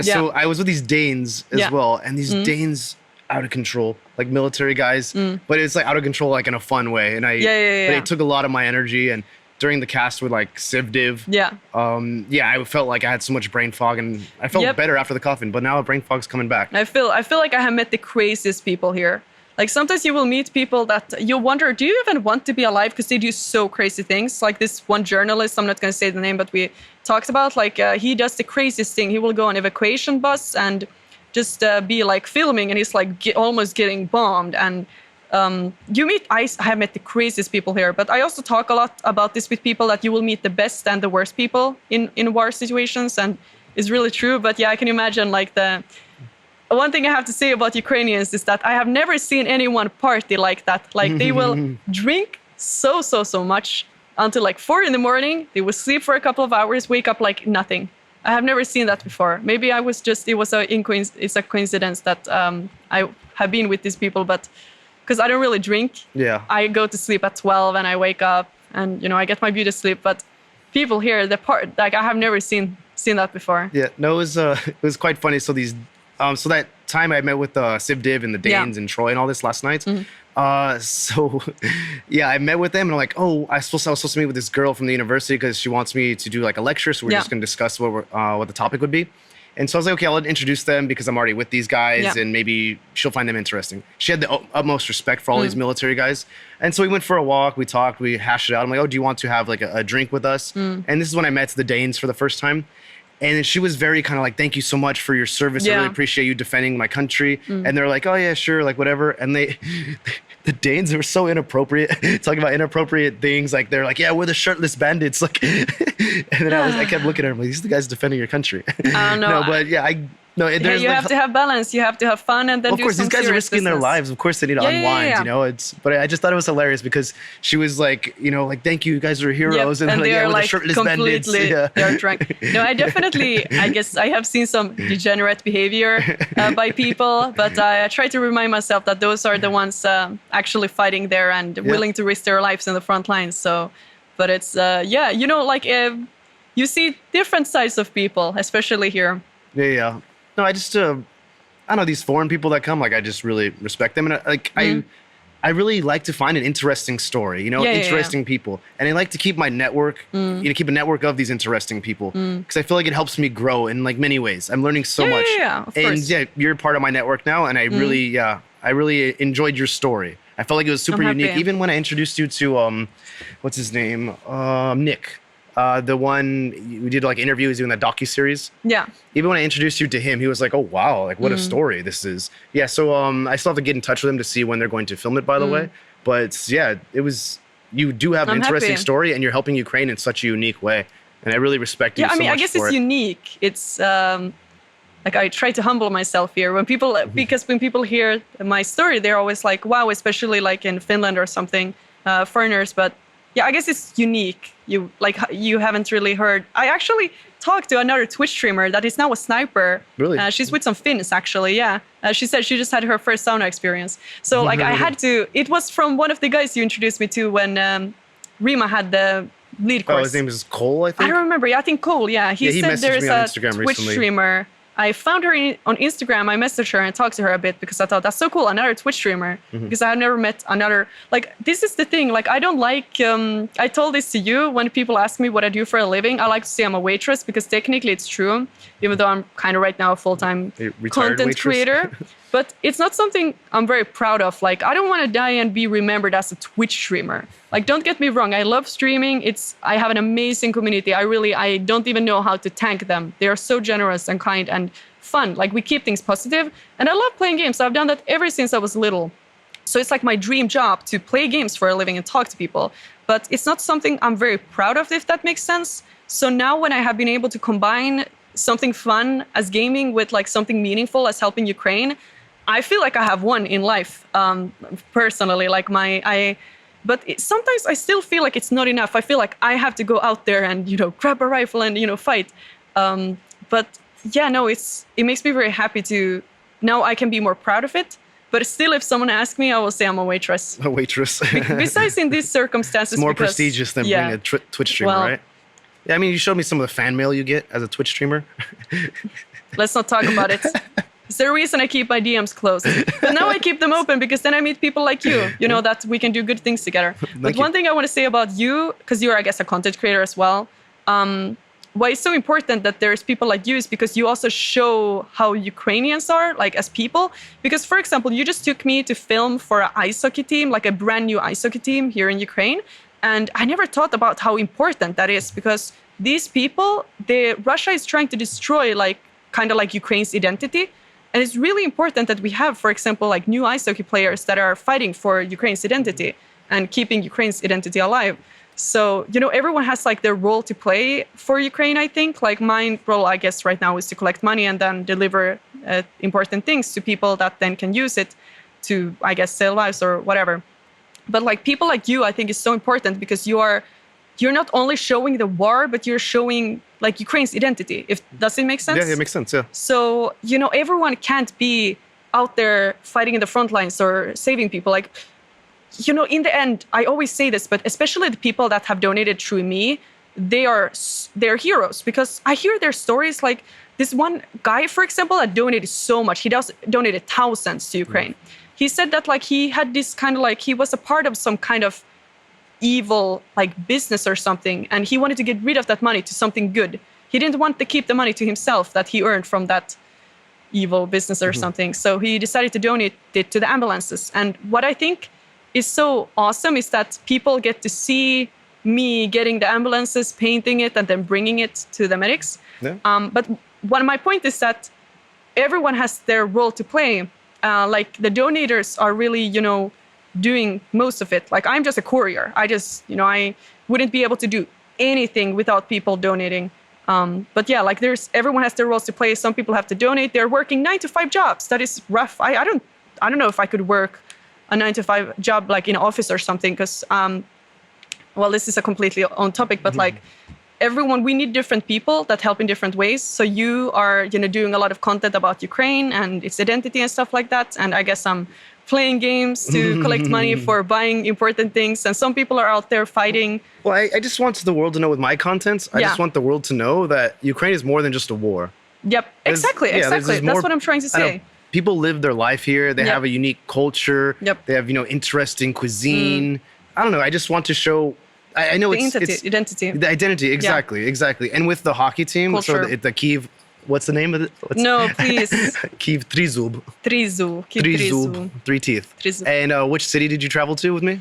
so I was with these Danes as well, and these Danes out of control, like military guys, but it's like out of control, like in a fun way. And but it took a lot of my energy. And during the cast with like Sivdiv, I felt like I had so much brain fog, and I felt better after the coffin. But now the brain fog's coming back. I feel like I have met the craziest people here. Like sometimes you will meet people that you wonder, do you even want to be alive? Because they do so crazy things. Like this one journalist, I'm not going to say the name, but we talked about, like he does the craziest thing. He will go on evacuation bus and just be like filming, and he's like almost getting bombed. And I have met the craziest people here, but I also talk a lot about this with people, that you will meet the best and the worst people in war situations. And it's really true. But yeah, I can imagine like one thing I have to say about Ukrainians is that I have never seen anyone party like that. Like they will drink so much until like 4 a.m. They will sleep for a couple of hours, wake up like nothing. I have never seen that before. Maybe it's a coincidence that I have been with these people, but because I don't really drink. Yeah. I go to sleep at 12 and I wake up and I get my beauty sleep. But people here, the part like I have never seen that before. Yeah, no, it was quite funny. So so that time I met with Civ Div and the Danes and Troy and all this last night. So yeah, I met with them and I'm like, oh, I was supposed to meet with this girl from the university because she wants me to do like a lecture. So we're just going to discuss what the topic would be. And so I was like, okay, I'll introduce them because I'm already with these guys and maybe she'll find them interesting. She had the utmost respect for all these military guys. And so we went for a walk, we talked, we hashed it out. I'm like, oh, do you want to have like a drink with us? And this is when I met the Danes for the first time. And she was very kind of like, thank you so much for your service. I really appreciate you defending my country. And they're like, oh yeah, sure, like whatever. And the Danes were so inappropriate, talking about inappropriate things. Like they're like, yeah, we're the shirtless bandits. Like, and then I kept looking at them like, these are the guys defending your country. I don't know. No, but yeah, you have to have balance. You have to have fun, and then of course, these guys are risking their lives. Of course, they need to unwind. But I just thought it was hilarious because she was like, like, thank you guys are heroes, and like, they are we're like the shirtless completely, bandits. they're drunk. No, I guess I have seen some degenerate behavior by people, but I try to remind myself that those are the ones actually fighting there and willing to risk their lives in the front lines. So, but it's you see different sides of people, especially here. Yeah. No, I just, I know these foreign people that come, like, I just really respect them. And I really like to find an interesting story, interesting people. And I like to keep my network, keep a network of these interesting people. Because I feel like it helps me grow in like many ways. I'm learning so much. Of course. And you're part of my network now. And I really enjoyed your story. I felt like it was super unique. Even when I introduced you to, what's his name? Nick. The one we did like interviews doing that docuseries. Yeah. Even when I introduced you to him, he was like, "Oh wow, like what a story this is." Yeah. So I still have to get in touch with him to see when they're going to film it. By the way, but yeah, it was. You do have an interesting story, and you're helping Ukraine in such a unique way, and I really respect you. Yeah, I guess it's unique. It's like I try to humble myself here because when people hear my story, they're always like, "Wow," especially like in Finland or something, foreigners, but. Yeah, I guess it's unique. You haven't really heard. I actually talked to another Twitch streamer that is now a sniper. Really? She's with some Finns, actually, yeah. She said she just had her first sauna experience. So, like, I had to... It was from one of the guys you introduced me to when Rima had the lead course. Oh, his name is Cole, I think? I don't remember. Yeah, I think Cole, yeah. He said there's a Twitch recently. Streamer... I found her on Instagram. I messaged her and talked to her a bit because I thought that's so cool. Another Twitch streamer because I have never met another. Like this is the thing. Like I don't like. I told this to you when people ask me what I do for a living. I like to say I'm a waitress because technically it's true. Even though I'm kind of right now a full-time content creator, but it's not something I'm very proud of. Like I don't want to die and be remembered as a Twitch streamer. Like don't get me wrong. I love streaming. I have an amazing community. I don't even know how to thank them. They are so generous and kind and fun. Like we keep things positive. And I love playing games. I've done that ever since I was little. So it's like my dream job to play games for a living and talk to people. But it's not something I'm very proud of, if that makes sense. So now when I have been able to combine something fun as gaming with like something meaningful as helping Ukraine, I feel like I have won in life, personally. Like sometimes I still feel like it's not enough. I feel like I have to go out there and, grab a rifle and, fight. But yeah, no, it makes me very happy to, now I can be more proud of it. But still, if someone asks me, I will say I'm a waitress. A waitress. Besides in these circumstances. It's more prestigious than being a Twitch streamer, right? Yeah, I mean, you showed me some of the fan mail you get as a Twitch streamer. Let's not talk about it. It's the reason I keep my DMs closed. But now I keep them open because then I meet people like you, that we can do good things together. But one thing I want to say about you, because you're, I guess, a content creator as well, why it's so important that there's people like you is because you also show how Ukrainians are, like, as people. Because, for example, you just took me to film for an ice hockey team, like a brand new ice hockey team here in Ukraine. And I never thought about how important that is because these people, Russia is trying to destroy kind of like Ukraine's identity. And it's really important that we have, for example, like new ice hockey players that are fighting for Ukraine's identity and keeping Ukraine's identity alive. So, everyone has like their role to play for Ukraine, I think. Like my role, I guess, right now is to collect money and then deliver important things to people that then can use it to, I guess, save lives or whatever. But like people like you, I think is so important because you're not only showing the war, but you're showing like Ukraine's identity. Does it make sense? Yeah, it makes sense. Yeah. So, everyone can't be out there fighting in the front lines or saving people. Like in the end, I always say this, but especially the people that have donated through me, they're heroes, because I hear their stories. Like this one guy, for example, that donated so much. He donated thousands to Ukraine. He said that like he had this kind of like, he was a part of some kind of evil like business or something, and he wanted to get rid of that money to something good. He didn't want to keep the money to himself that he earned from that evil business or something. So he decided to donate it to the ambulances. And what I think is so awesome is that people get to see me getting the ambulances, painting it, and then bringing it to the medics. Yeah. But my point is that everyone has their role to play. Like the donators are really, doing most of it. Like I'm just a courier. I wouldn't be able to do anything without people donating. But yeah, like everyone has their roles to play. Some people have to donate. They're working 9-to-5 jobs. That is rough. I don't know if I could work a 9-to-5 job like in an office or something, because this is a completely own topic, but like everyone, we need different people that help in different ways. So you are, doing a lot of content about Ukraine and its identity and stuff like that. And I guess I'm playing games to collect money for buying important things. And some people are out there fighting. Well, I just want the world to know with my content, I just want the world to know that Ukraine is more than just a war. Yep, exactly. That's what I'm trying to say. People live their life here. They have a unique culture. Yep. They have, interesting cuisine. I don't know. I just want to show. I know it's identity. The identity, exactly. And with the hockey team, culture. So the Kyiv. What's the name of it? No, please. Kyiv Trizub. Kyiv Trizub. 3 teeth. Trizub. And which city did you travel to with me?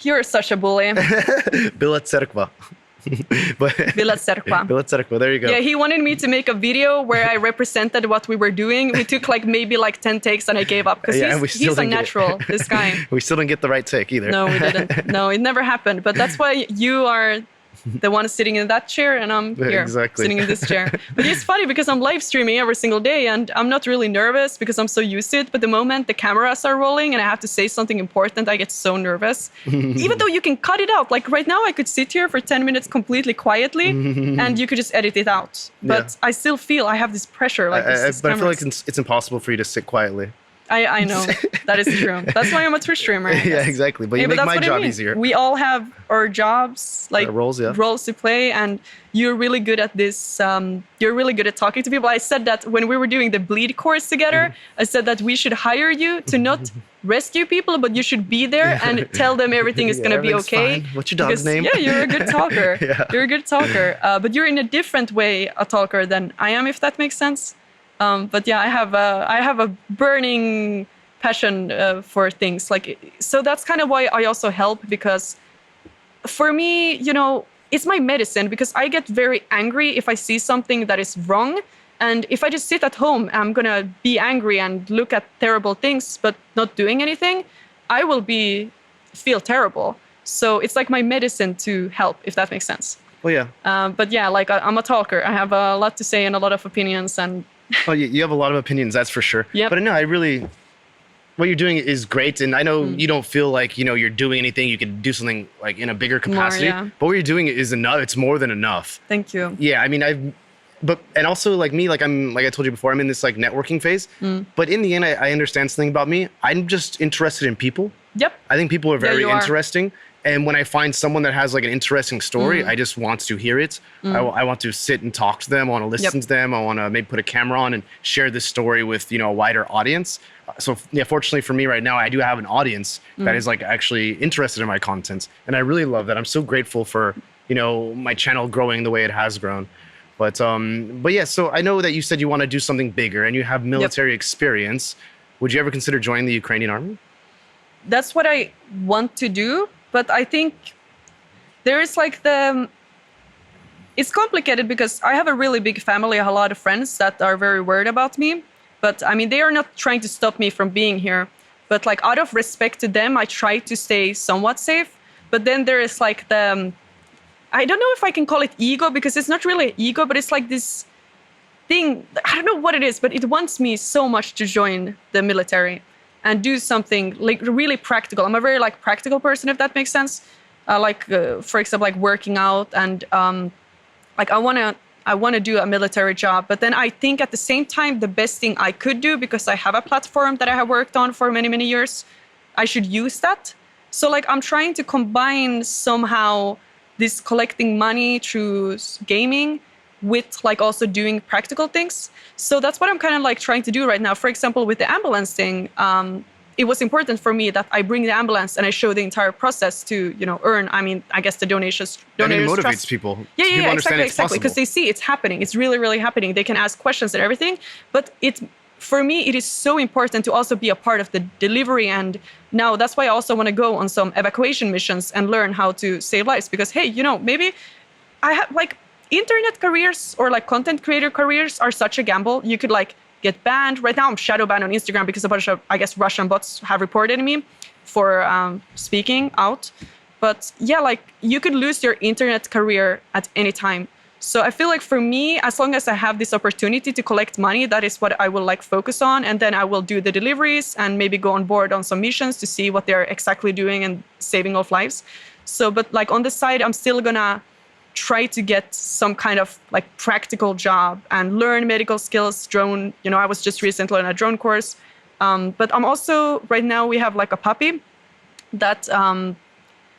You're such a bully. Bila Tserkva. Bila Tserkva. Bila Tserkva, there you go. Yeah, he wanted me to make a video where I represented what we were doing. We took maybe 10 takes and I gave up, because he's a natural, this guy. We still didn't get the right take either. No, we didn't. No, it never happened. But that's why you are the one sitting in that chair and I'm here sitting in this chair. But it's funny because I'm live streaming every single day and I'm not really nervous because I'm so used to it. But the moment the cameras are rolling and I have to say something important, I get so nervous. Even though you can cut it out. Like right now I could sit here for 10 minutes completely quietly and you could just edit it out. But I still feel I have this pressure. But I feel like it's impossible for you to sit quietly. I know. That is true. That's why I'm a Twitch streamer. Yeah, exactly. But you make my job easier. We all have our jobs, roles to play, and you're really good at this. You're really good at talking to people. I said that when we were doing the bleed course together, I said that we should hire you to not rescue people, but you should be there and tell them everything is going to be okay. Fine. What's your dog's name? Yeah, you're a good talker. You're a good talker. But you're in a different way a talker than I am, if that makes sense. But yeah, I have a burning passion for things so that's kind of why I also help, because for me, it's my medicine, because I get very angry if I see something that is wrong. And if I just sit at home, I'm going to be angry and look at terrible things, but not doing anything, I will feel terrible. So it's like my medicine to help, if that makes sense. Well, yeah. But yeah, I'm a talker. I have a lot to say and a lot of opinions, and oh, you have a lot of opinions, that's for sure. Yep. But no, what you're doing is great. And I know you don't feel like, you're doing anything. You could do something in a bigger capacity. More, yeah. But what you're doing is enough. It's more than enough. Thank you. Yeah, I mean, and also me, I'm, like I told you before, I'm in this networking phase. But in the end, I understand something about me. I'm just interested in people. Yep. I think people are very interesting. And when I find someone that has an interesting story, I just want to hear it. I want to sit and talk to them. I want to listen to them. I want to maybe put a camera on and share this story with, a wider audience. So yeah, fortunately for me right now, I do have an audience that is actually interested in my content. And I really love that. I'm so grateful for, my channel growing the way it has grown. But yeah, so I know that you said you want to do something bigger and you have military experience. Would you ever consider joining the Ukrainian army? That's what I want to do. But I think there is it's complicated because I have a really big family, a lot of friends that are very worried about me. But I mean, they are not trying to stop me from being here. But out of respect to them, I try to stay somewhat safe. But then there is I don't know if I can call it ego, because it's not really ego, but it's this thing. I don't know what it is, but it wants me so much to join the military and do something really practical. I'm a very practical person, if that makes sense. For example, working out, and I want to do a military job. But then I think at the same time, the best thing I could do, because I have a platform that I have worked on for many, many years, I should use that. So like I'm trying to combine somehow this collecting money through gaming with like also doing practical things. So that's what I'm kind of like trying to do right now. For example, with the ambulance thing, it was important for me that I bring the ambulance and I show the entire process to, earn, I guess the donors And it motivates trust. people. Yeah, so people understand exactly. Because they see it's happening. It's really, really happening. They can ask questions and everything. But for me, it is so important to also be a part of the delivery. And now that's why I also want to go on some evacuation missions and learn how to save lives. Because, hey, maybe I have like internet careers or like content creator careers are such a gamble. You could like get banned. Right now, I'm shadow banned on Instagram because a bunch of, I guess, Russian bots have reported me for speaking out. But yeah, like you could lose your internet career at any time. So I feel like for me, as long as I have this opportunity to collect money, that is what I will like focus on. And then I will do the deliveries and maybe go on board on some missions to see what they're exactly doing and saving of lives. So, but like on the side, I'm still gonna try to get some kind of like practical job and learn medical skills, drone. I was just recently on a drone course. But I'm also, right now we have like a puppy that,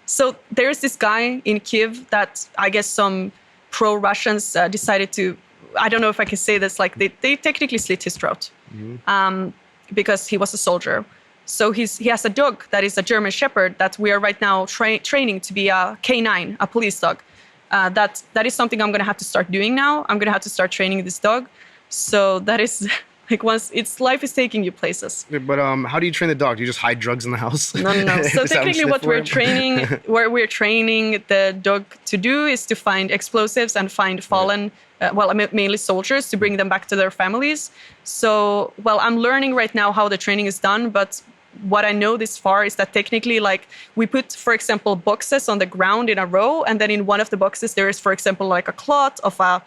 so there's this guy in Kyiv that I guess some pro-Russians decided to, I don't know if I can say this, like they technically slit his throat because he was a soldier. So he has a dog that is a German Shepherd that we are right now training to be a K9, a police dog. That is something I'm going to have to start doing now. I'm going to have to start training this dog. So that is like once life is taking you places. Yeah, but how do you train the dog? Do you just hide drugs in the house? No. So technically what we're training the dog to do is to find explosives and find fallen, mainly soldiers, to bring them back to their families. So, I'm learning right now how the training is done, but what I know this far is that technically, like, we put, for example, boxes on the ground in a row, and then in one of the boxes there is, for example, like a clot of a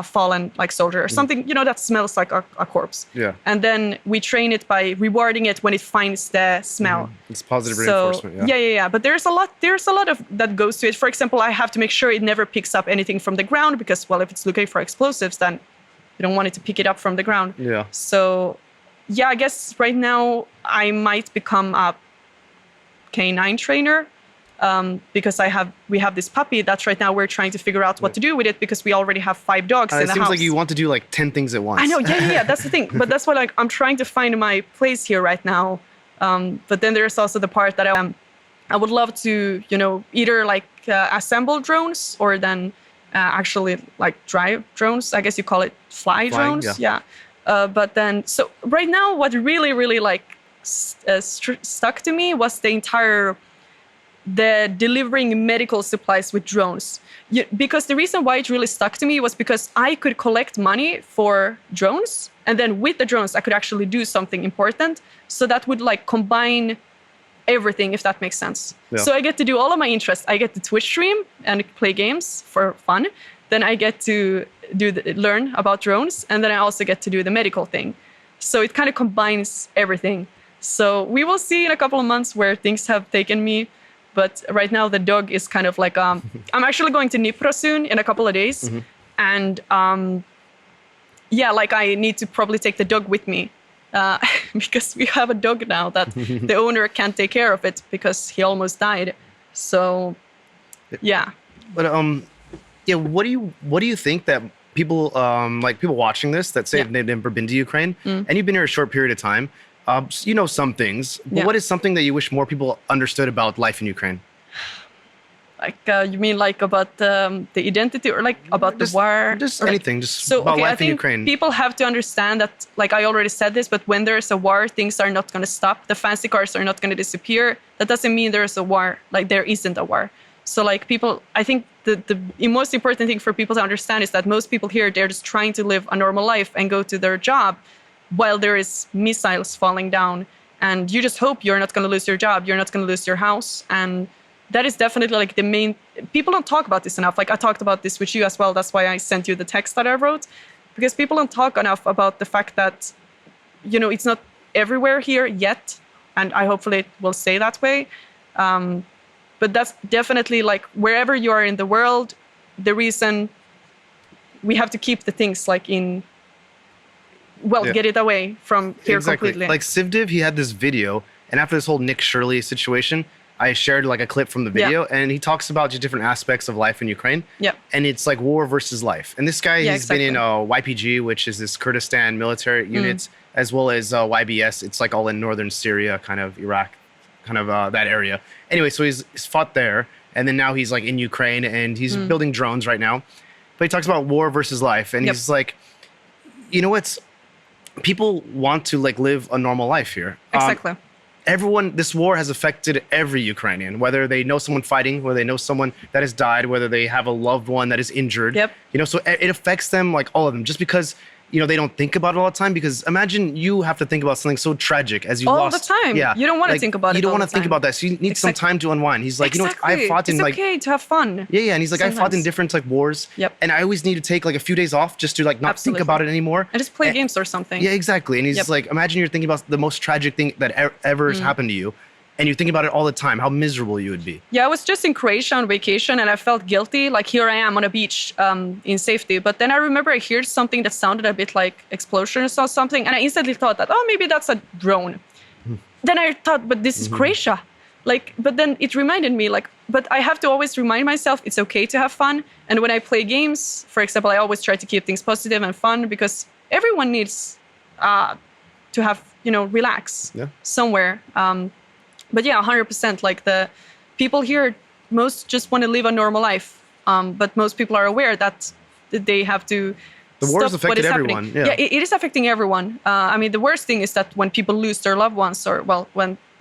fallen like soldier or something, that smells like a corpse. Yeah. And then we train it by rewarding it when it finds the smell. It's positive reinforcement. Yeah. But there's a lot of that goes to it. For example, I have to make sure it never picks up anything from the ground because, if it's looking for explosives, then you don't want it to pick it up from the ground. Yeah. So, I guess right now I might become a K9 trainer because we have this puppy that's right now we're trying to figure out what to do with it because we already have 5 dogs in the house. It seems like you want to do like 10 things at once. I know, yeah, that's the thing. But that's what I'm trying to find my place here right now. But then there's also the part that I would love to, either like assemble drones or then actually like drive drones. I guess you call it flying drones. Yeah. But then, so right now, what really, really like stuck to me was the delivering medical supplies with drones. Because the reason why it really stuck to me was because I could collect money for drones, and then with the drones, I could actually do something important. So that would like combine everything, if that makes sense. Yeah. So I get to do all of my interests. I get to Twitch stream and play games for fun. Then I get to learn about drones, and then I also get to do the medical thing. So it kind of combines everything. So we will see in a couple of months where things have taken me. But right now the dog is kind of like, I'm actually going to Dnipro soon in a couple of days. Mm-hmm. And like I need to probably take the dog with me because we have a dog now that the owner can't take care of it because he almost died. So, yeah. But what do you think that people people watching this that say they've never been to Ukraine and you've been here a short period of time, you know some things, but what is something that you wish more people understood about life in Ukraine? Like you mean like about the identity or like about the war? Just or anything, just about life in Ukraine. People have to understand that, like I already said this, but when there's a war, things are not going to stop. The fancy cars are not going to disappear. That doesn't mean there's a war. Like there isn't a war. So like people, I think the most important thing for people to understand is that most people here, they're just trying to live a normal life and go to their job while there is missiles falling down. And you just hope you're not going to lose your job. You're not going to lose your house. And that is definitely like the main, people don't talk about this enough. Like I talked about this with you as well. That's why I sent you the text that I wrote, because people don't talk enough about the fact that, you know, it's not everywhere here yet. And I hopefully it will stay that way. But that's definitely like wherever you are in the world, the reason we have to keep the things like in, get it away from here completely. Like Sivdiv, he had this video, and after this whole Nick Shirley situation, I shared like a clip from the video, and he talks about just different aspects of life in Ukraine. Yep. And it's like war versus life. And this guy, he's been in YPG, which is this Kurdistan military unit, as well as YBS. It's like all in northern Syria, kind of Iraq, kind of that area. Anyway, so he's fought there, and then now he's like in Ukraine, and he's building drones right now. But he talks about war versus life, and he's like, you know what? People want to like live a normal life here. Exactly. This war has affected every Ukrainian, whether they know someone fighting, whether they know someone that has died, whether they have a loved one that is injured. Yep. You know, so it affects them, like all of them, just because, you know, they don't think about it all the time. Because imagine you have to think about something so tragic as you lost. All the time. Yeah. You don't want to think about it. You don't want to think about that. So you need some time to unwind. He's like, you know what? I fought in like. It's okay to have fun. Yeah. And he's like, I fought in different like wars. Yep. And I always need to take like a few days off just to like not think about it anymore. And just play games or something. Yeah, exactly. And he's like, imagine you're thinking about the most tragic thing that ever has happened to you. And you think about it all the time, how miserable you would be. Yeah, I was just in Croatia on vacation and I felt guilty. Like here I am on a beach in safety. But then I remember I heard something that sounded a bit like explosions or something. And I instantly thought that, maybe that's a drone. Then I thought, but this is Croatia. But then it reminded me but I have to always remind myself it's okay to have fun. And when I play games, for example, I always try to keep things positive and fun because everyone needs to have, relax somewhere. But yeah, 100%. Like the people here, most just want to live a normal life. But most people are aware that they have to. The war has affected everyone. Yeah, it is affecting everyone. I mean, the worst thing is that when people lose their loved ones,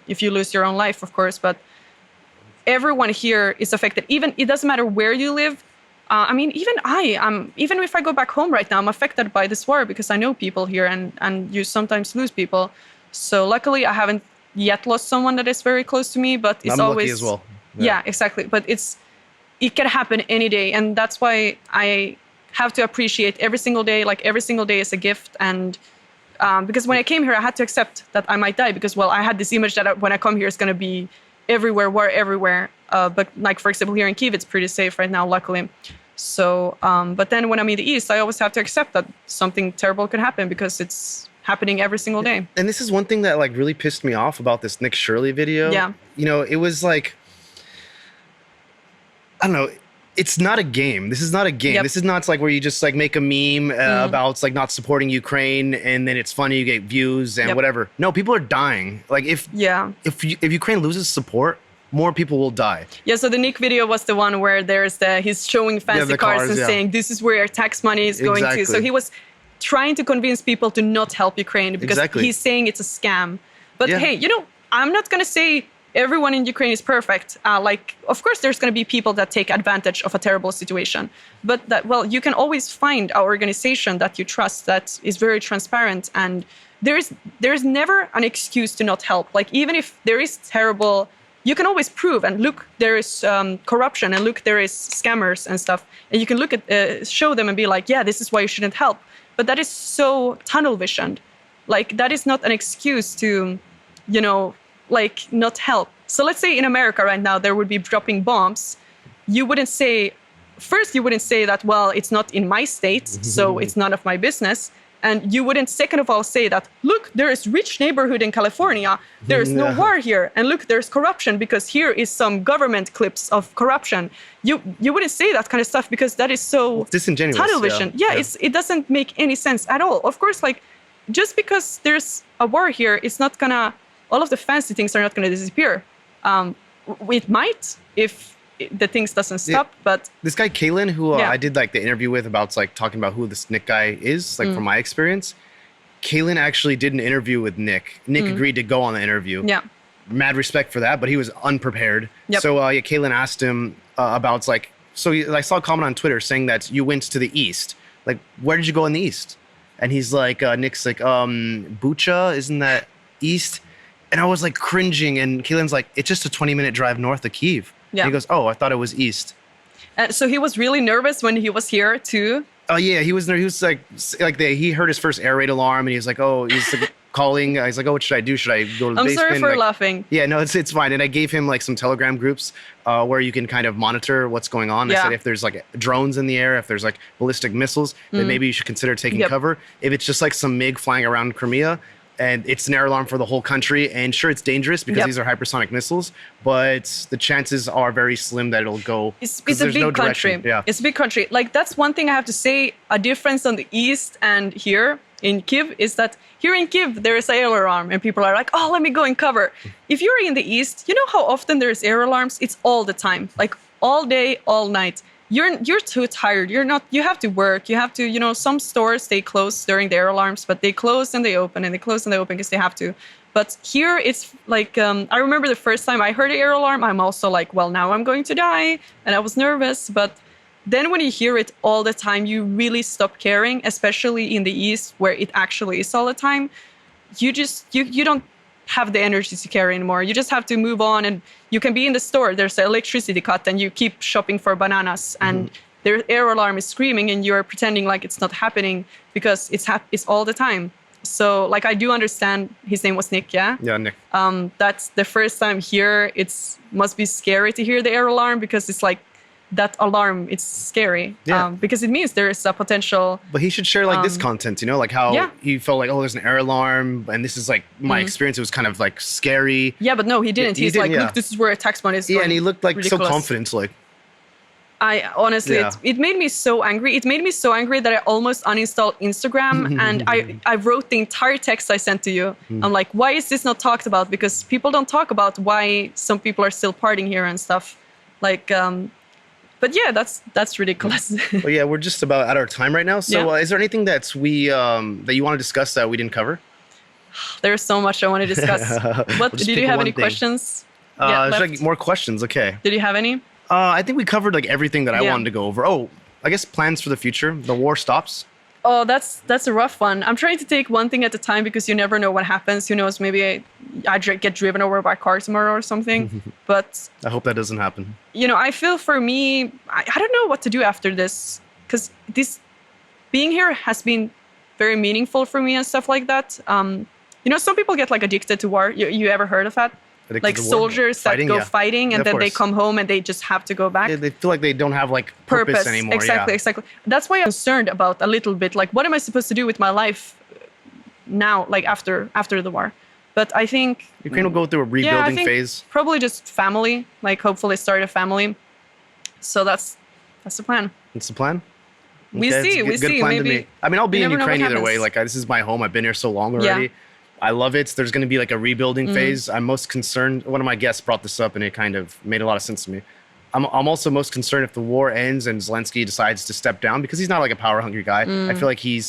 if you lose your own life, of course. But everyone here is affected. Even it doesn't matter where you live. I mean, even if I go back home right now, I'm affected by this war because I know people here, and you sometimes lose people. So luckily, I haven't yet lost someone that is very close to me, but it's always lucky as well. Yeah, exactly. But it can happen any day, and that's why I have to appreciate every single day. Like every single day is a gift, and because when I came here, I had to accept that I might die because I had this image that when I come here, it's going to be everywhere, war everywhere. But like for example, here in Kyiv, it's pretty safe right now, luckily. So, but then when I'm in the East, I always have to accept that something terrible could happen because it's happening every single day. And this is one thing that like really pissed me off about this Nick Shirley video. Yeah. It was like, I don't know. It's not a game. This is not a game. Yep. This is not like where you just like make a meme about like not supporting Ukraine and then it's funny, you get views and whatever. No, people are dying. Like if Ukraine loses support, more people will die. Yeah, so the Nick video was the one where he's showing fancy cars and saying this is where tax money is going to. So he was trying to convince people to not help Ukraine because he's saying it's a scam. But hey, I'm not going to say everyone in Ukraine is perfect. Of course, there's going to be people that take advantage of a terrible situation. But you can always find an organization that you trust that is very transparent. And there is never an excuse to not help. Like even if there is terrible, you can always prove and look, there is corruption and look, there is scammers and stuff. And you can look at, show them and be like, yeah, this is why you shouldn't help. But that is so tunnel visioned. Like that is not an excuse to, not help. So let's say in America right now, there would be dropping bombs. You wouldn't say that, well, it's not in my state, so it's none of my business. And you wouldn't, second of all, say that, look, there is rich neighborhood in California. There is no war here. And look, there's corruption because here is some government clips of corruption. You wouldn't say that kind of stuff because that is so disingenuous. Tunnel vision. Yeah. It doesn't make any sense at all. Of course, just because there's a war here, it's not gonna, all of the fancy things are not gonna disappear. It might if the things doesn't stop, but this guy Kalen, who I did the interview with about talking about who this Nick guy is, from my experience, Kalen actually did an interview with Nick. Nick agreed to go on the interview. Yeah, mad respect for that, but he was unprepared. Yep. So Kalen asked him about I saw a comment on Twitter saying that you went to the East. Like, where did you go in the East? And he's like, Nick's like, Bucha, isn't that East? And I was like cringing, and Kalen's like, it's just a 20-minute drive north of Kyiv. Yeah. And he goes, oh, I thought it was east. So he was really nervous when he was here too? Oh, yeah, he was he heard his first air raid alarm, and he's like, oh, he's calling. He's like, oh, what should I do? Should I go to the basement? I'm sorry for laughing. Yeah, no, it's fine. And I gave him some Telegram groups where you can kind of monitor what's going on. I said if there's drones in the air, if there's ballistic missiles, then maybe you should consider taking cover. If it's just some MiG flying around Crimea, and it's an air alarm for the whole country. And sure, it's dangerous because these are hypersonic missiles, but the chances are very slim that it'll go. It's a big country. Yeah. It's a big country. Like, that's one thing I have to say, a difference on the East and here in Kyiv is that here in Kyiv, there is an air alarm and people are like, oh, let me go and cover. If you're in the East, you know how often there's air alarms? It's all the time, like all day, all night. You're too tired. You have to work. You have to, some stores, they close during the air alarms, but they close and they open and they close and they open because they have to. But here it's like, I remember the first time I heard the air alarm, I'm also like, well, now I'm going to die. And I was nervous. But then when you hear it all the time, you really stop caring, especially in the East where it actually is all the time. You don't have the energy to care anymore. You just have to move on, and you can be in the store. There's an electricity cut and you keep shopping for bananas and their air alarm is screaming and you're pretending like it's not happening because it's all the time. So like, I do understand his name was Nick, yeah? Yeah, Nick. That's the first time here. Must be scary to hear the air alarm because it's like, that alarm, it's scary because it means there is a potential. But he should share like this content, like how he felt like, oh, there's an air alarm and this is like my experience. It was kind of like scary. Yeah, but no, he didn't. He's like, look, this is where tax money is going. Yeah, and he looked like ridiculous. So confident. Like, I honestly, it made me so angry. It made me so angry that I almost uninstalled Instagram and I wrote the entire text I sent to you. I'm like, why is this not talked about? Because people don't talk about why some people are still partying here and stuff. Like, but yeah, that's ridiculous. Well, yeah, we're just about out of time right now. So is there anything that you want to discuss that we didn't cover? There's so much I want to discuss. Did you have any questions? Like more questions. Okay. Did you have any? I think we covered like everything that I wanted to go over. Oh, I guess plans for the future. The war stops. Oh, that's a rough one. I'm trying to take one thing at a time because you never know what happens. Who knows? Maybe I get driven over by a car tomorrow or something. But I hope that doesn't happen. I feel for me, I don't know what to do after this because being here has been very meaningful for me and stuff like that. Some people get like addicted to war. You ever heard of that? Like soldiers that go fighting and then they come home and they just have to go back. Yeah, they feel like they don't have like purpose anymore. Exactly. That's why I'm concerned about a little bit. Like, what am I supposed to do with my life now, like after the war? But I think Ukraine will go through a rebuilding phase. Probably just family, like hopefully start a family. So that's the plan. That's the plan? We see. Maybe. I mean, I'll be in Ukraine either way. Like, this is my home. I've been here so long already. Yeah. I love it. There's going to be like a rebuilding phase. I'm most concerned. One of my guests brought this up and it kind of made a lot of sense to me. I'm also most concerned if the war ends and Zelensky decides to step down because he's not like a power hungry guy. I feel like he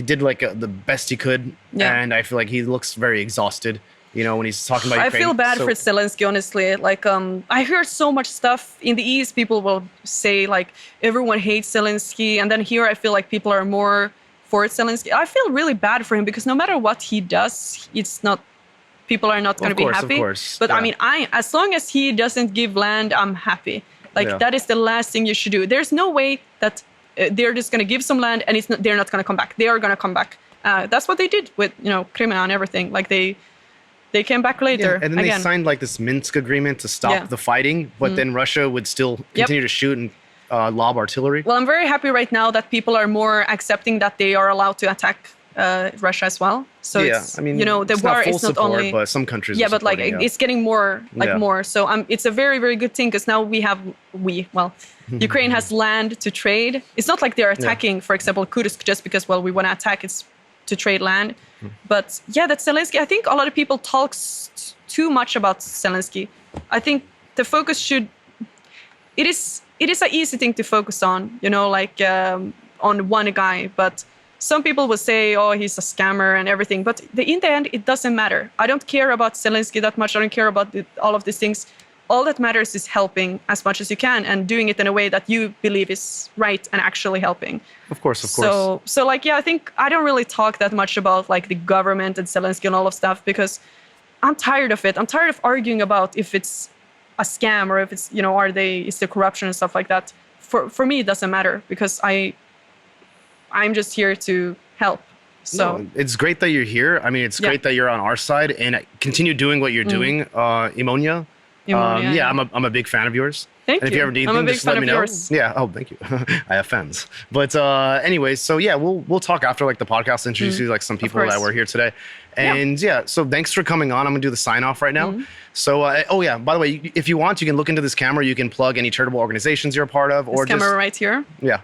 did like the best he could. And I feel like he looks very exhausted, when he's talking about Ukraine. I feel bad for Zelensky, honestly. Like, I hear so much stuff in the East. People will say like everyone hates Zelensky. And then here I feel like people are more for Zelensky. I feel really bad for him because no matter what he does, people are not going to be happy. Of course. But I mean, as long as he doesn't give land, I'm happy. Like that is the last thing you should do. There's no way that they're just going to give some land and they're not going to come back. They are going to come back. That's what they did with Crimea and everything. Like they came back later. And then they signed like this Minsk agreement to stop the fighting, but then Russia would still continue to shoot and lob artillery. Well, I'm very happy right now that people are more accepting that they are allowed to attack Russia as well. So it's, the war is not only, but some countries. Yeah, but like it's getting more more. So it's a very, very good thing because now Ukraine has land to trade. It's not like they're attacking, for example, Kursk just because we want to attack. It's to trade land. But that's Zelensky. I think a lot of people talk too much about Zelensky. I think the focus should. It is an easy thing to focus on, on one guy. But some people will say, oh, he's a scammer and everything. But in the end, it doesn't matter. I don't care about Zelensky that much. I don't care about all of these things. All that matters is helping as much as you can and doing it in a way that you believe is right and actually helping. Of course. So I think I don't really talk that much about like the government and Zelensky and all of stuff because I'm tired of it. I'm tired of arguing about if it's a scam or if it's, is there corruption and stuff like that. For me, it doesn't matter because I'm just here to help. So it's great that you're here. I mean, it's great that you're on our side and continue doing what you're doing. Emonea, Emonea, I'm a big fan of yours. Thank and you. If you ever need I'm a anything, big just fan let me of know. yours. Yeah. Oh, thank you. I have fans. But anyways, so yeah, we'll talk after like the podcast, introduce you to like some people that were here today. And so thanks for coming on. I'm gonna do the sign off right now. So by the way, if you want, you can look into this camera. You can plug any charitable organizations you're a part of, or this camera right here. Yeah,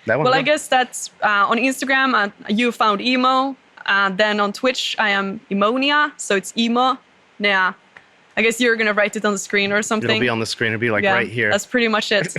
that one. Well, I guess that's on Instagram. You found Emo. Then on Twitch, I am Emonea. So it's Emonea. I guess you're gonna write it on the screen or something. It'll be on the screen. It'll be like right here. That's pretty much it.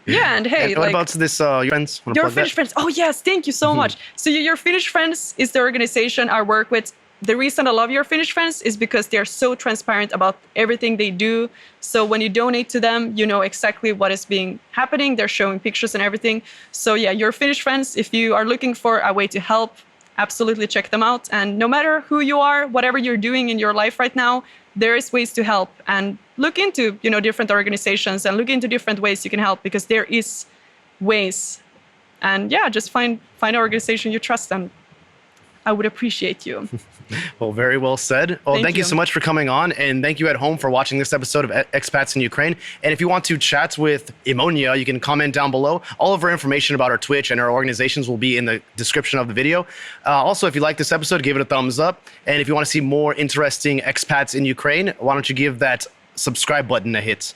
And hey, and what about this? Your friends? Your Finnish friends. Oh yes, thank you so much. So your Finnish friends is the organization I work with. The reason I love your Finnish friends is because they're so transparent about everything they do. So when you donate to them, you know exactly what is happening. They're showing pictures and everything. So yeah, your Finnish friends, if you are looking for a way to help, absolutely check them out. And no matter who you are, whatever you're doing in your life right now, there is ways to help, and look into different organizations and look into different ways you can help, because there is ways. And yeah, just find an organization you trust, and I would appreciate you. Well, very well said. Well, thank you so much for coming on, and thank you at home for watching this episode of Expats in Ukraine. And if you want to chat with Emonea, you can comment down below. All of our information about our Twitch and our organizations will be in the description of the video. Also, if you like this episode, give it a thumbs up. And if you want to see more interesting expats in Ukraine, why don't you give that subscribe button a hit?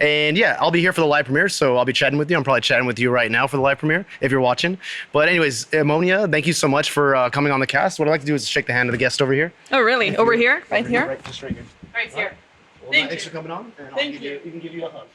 And yeah, I'll be here for the live premiere, so I'll be chatting with you. I'm probably chatting with you right now for the live premiere if you're watching. But anyways, Emonea, thank you so much for coming on the cast. What I'd like to do is shake the hand of the guest over here. Oh, really? Over here? Right here? Right, just right here. Right here. Well, thanks for coming on, and you can give you a hug.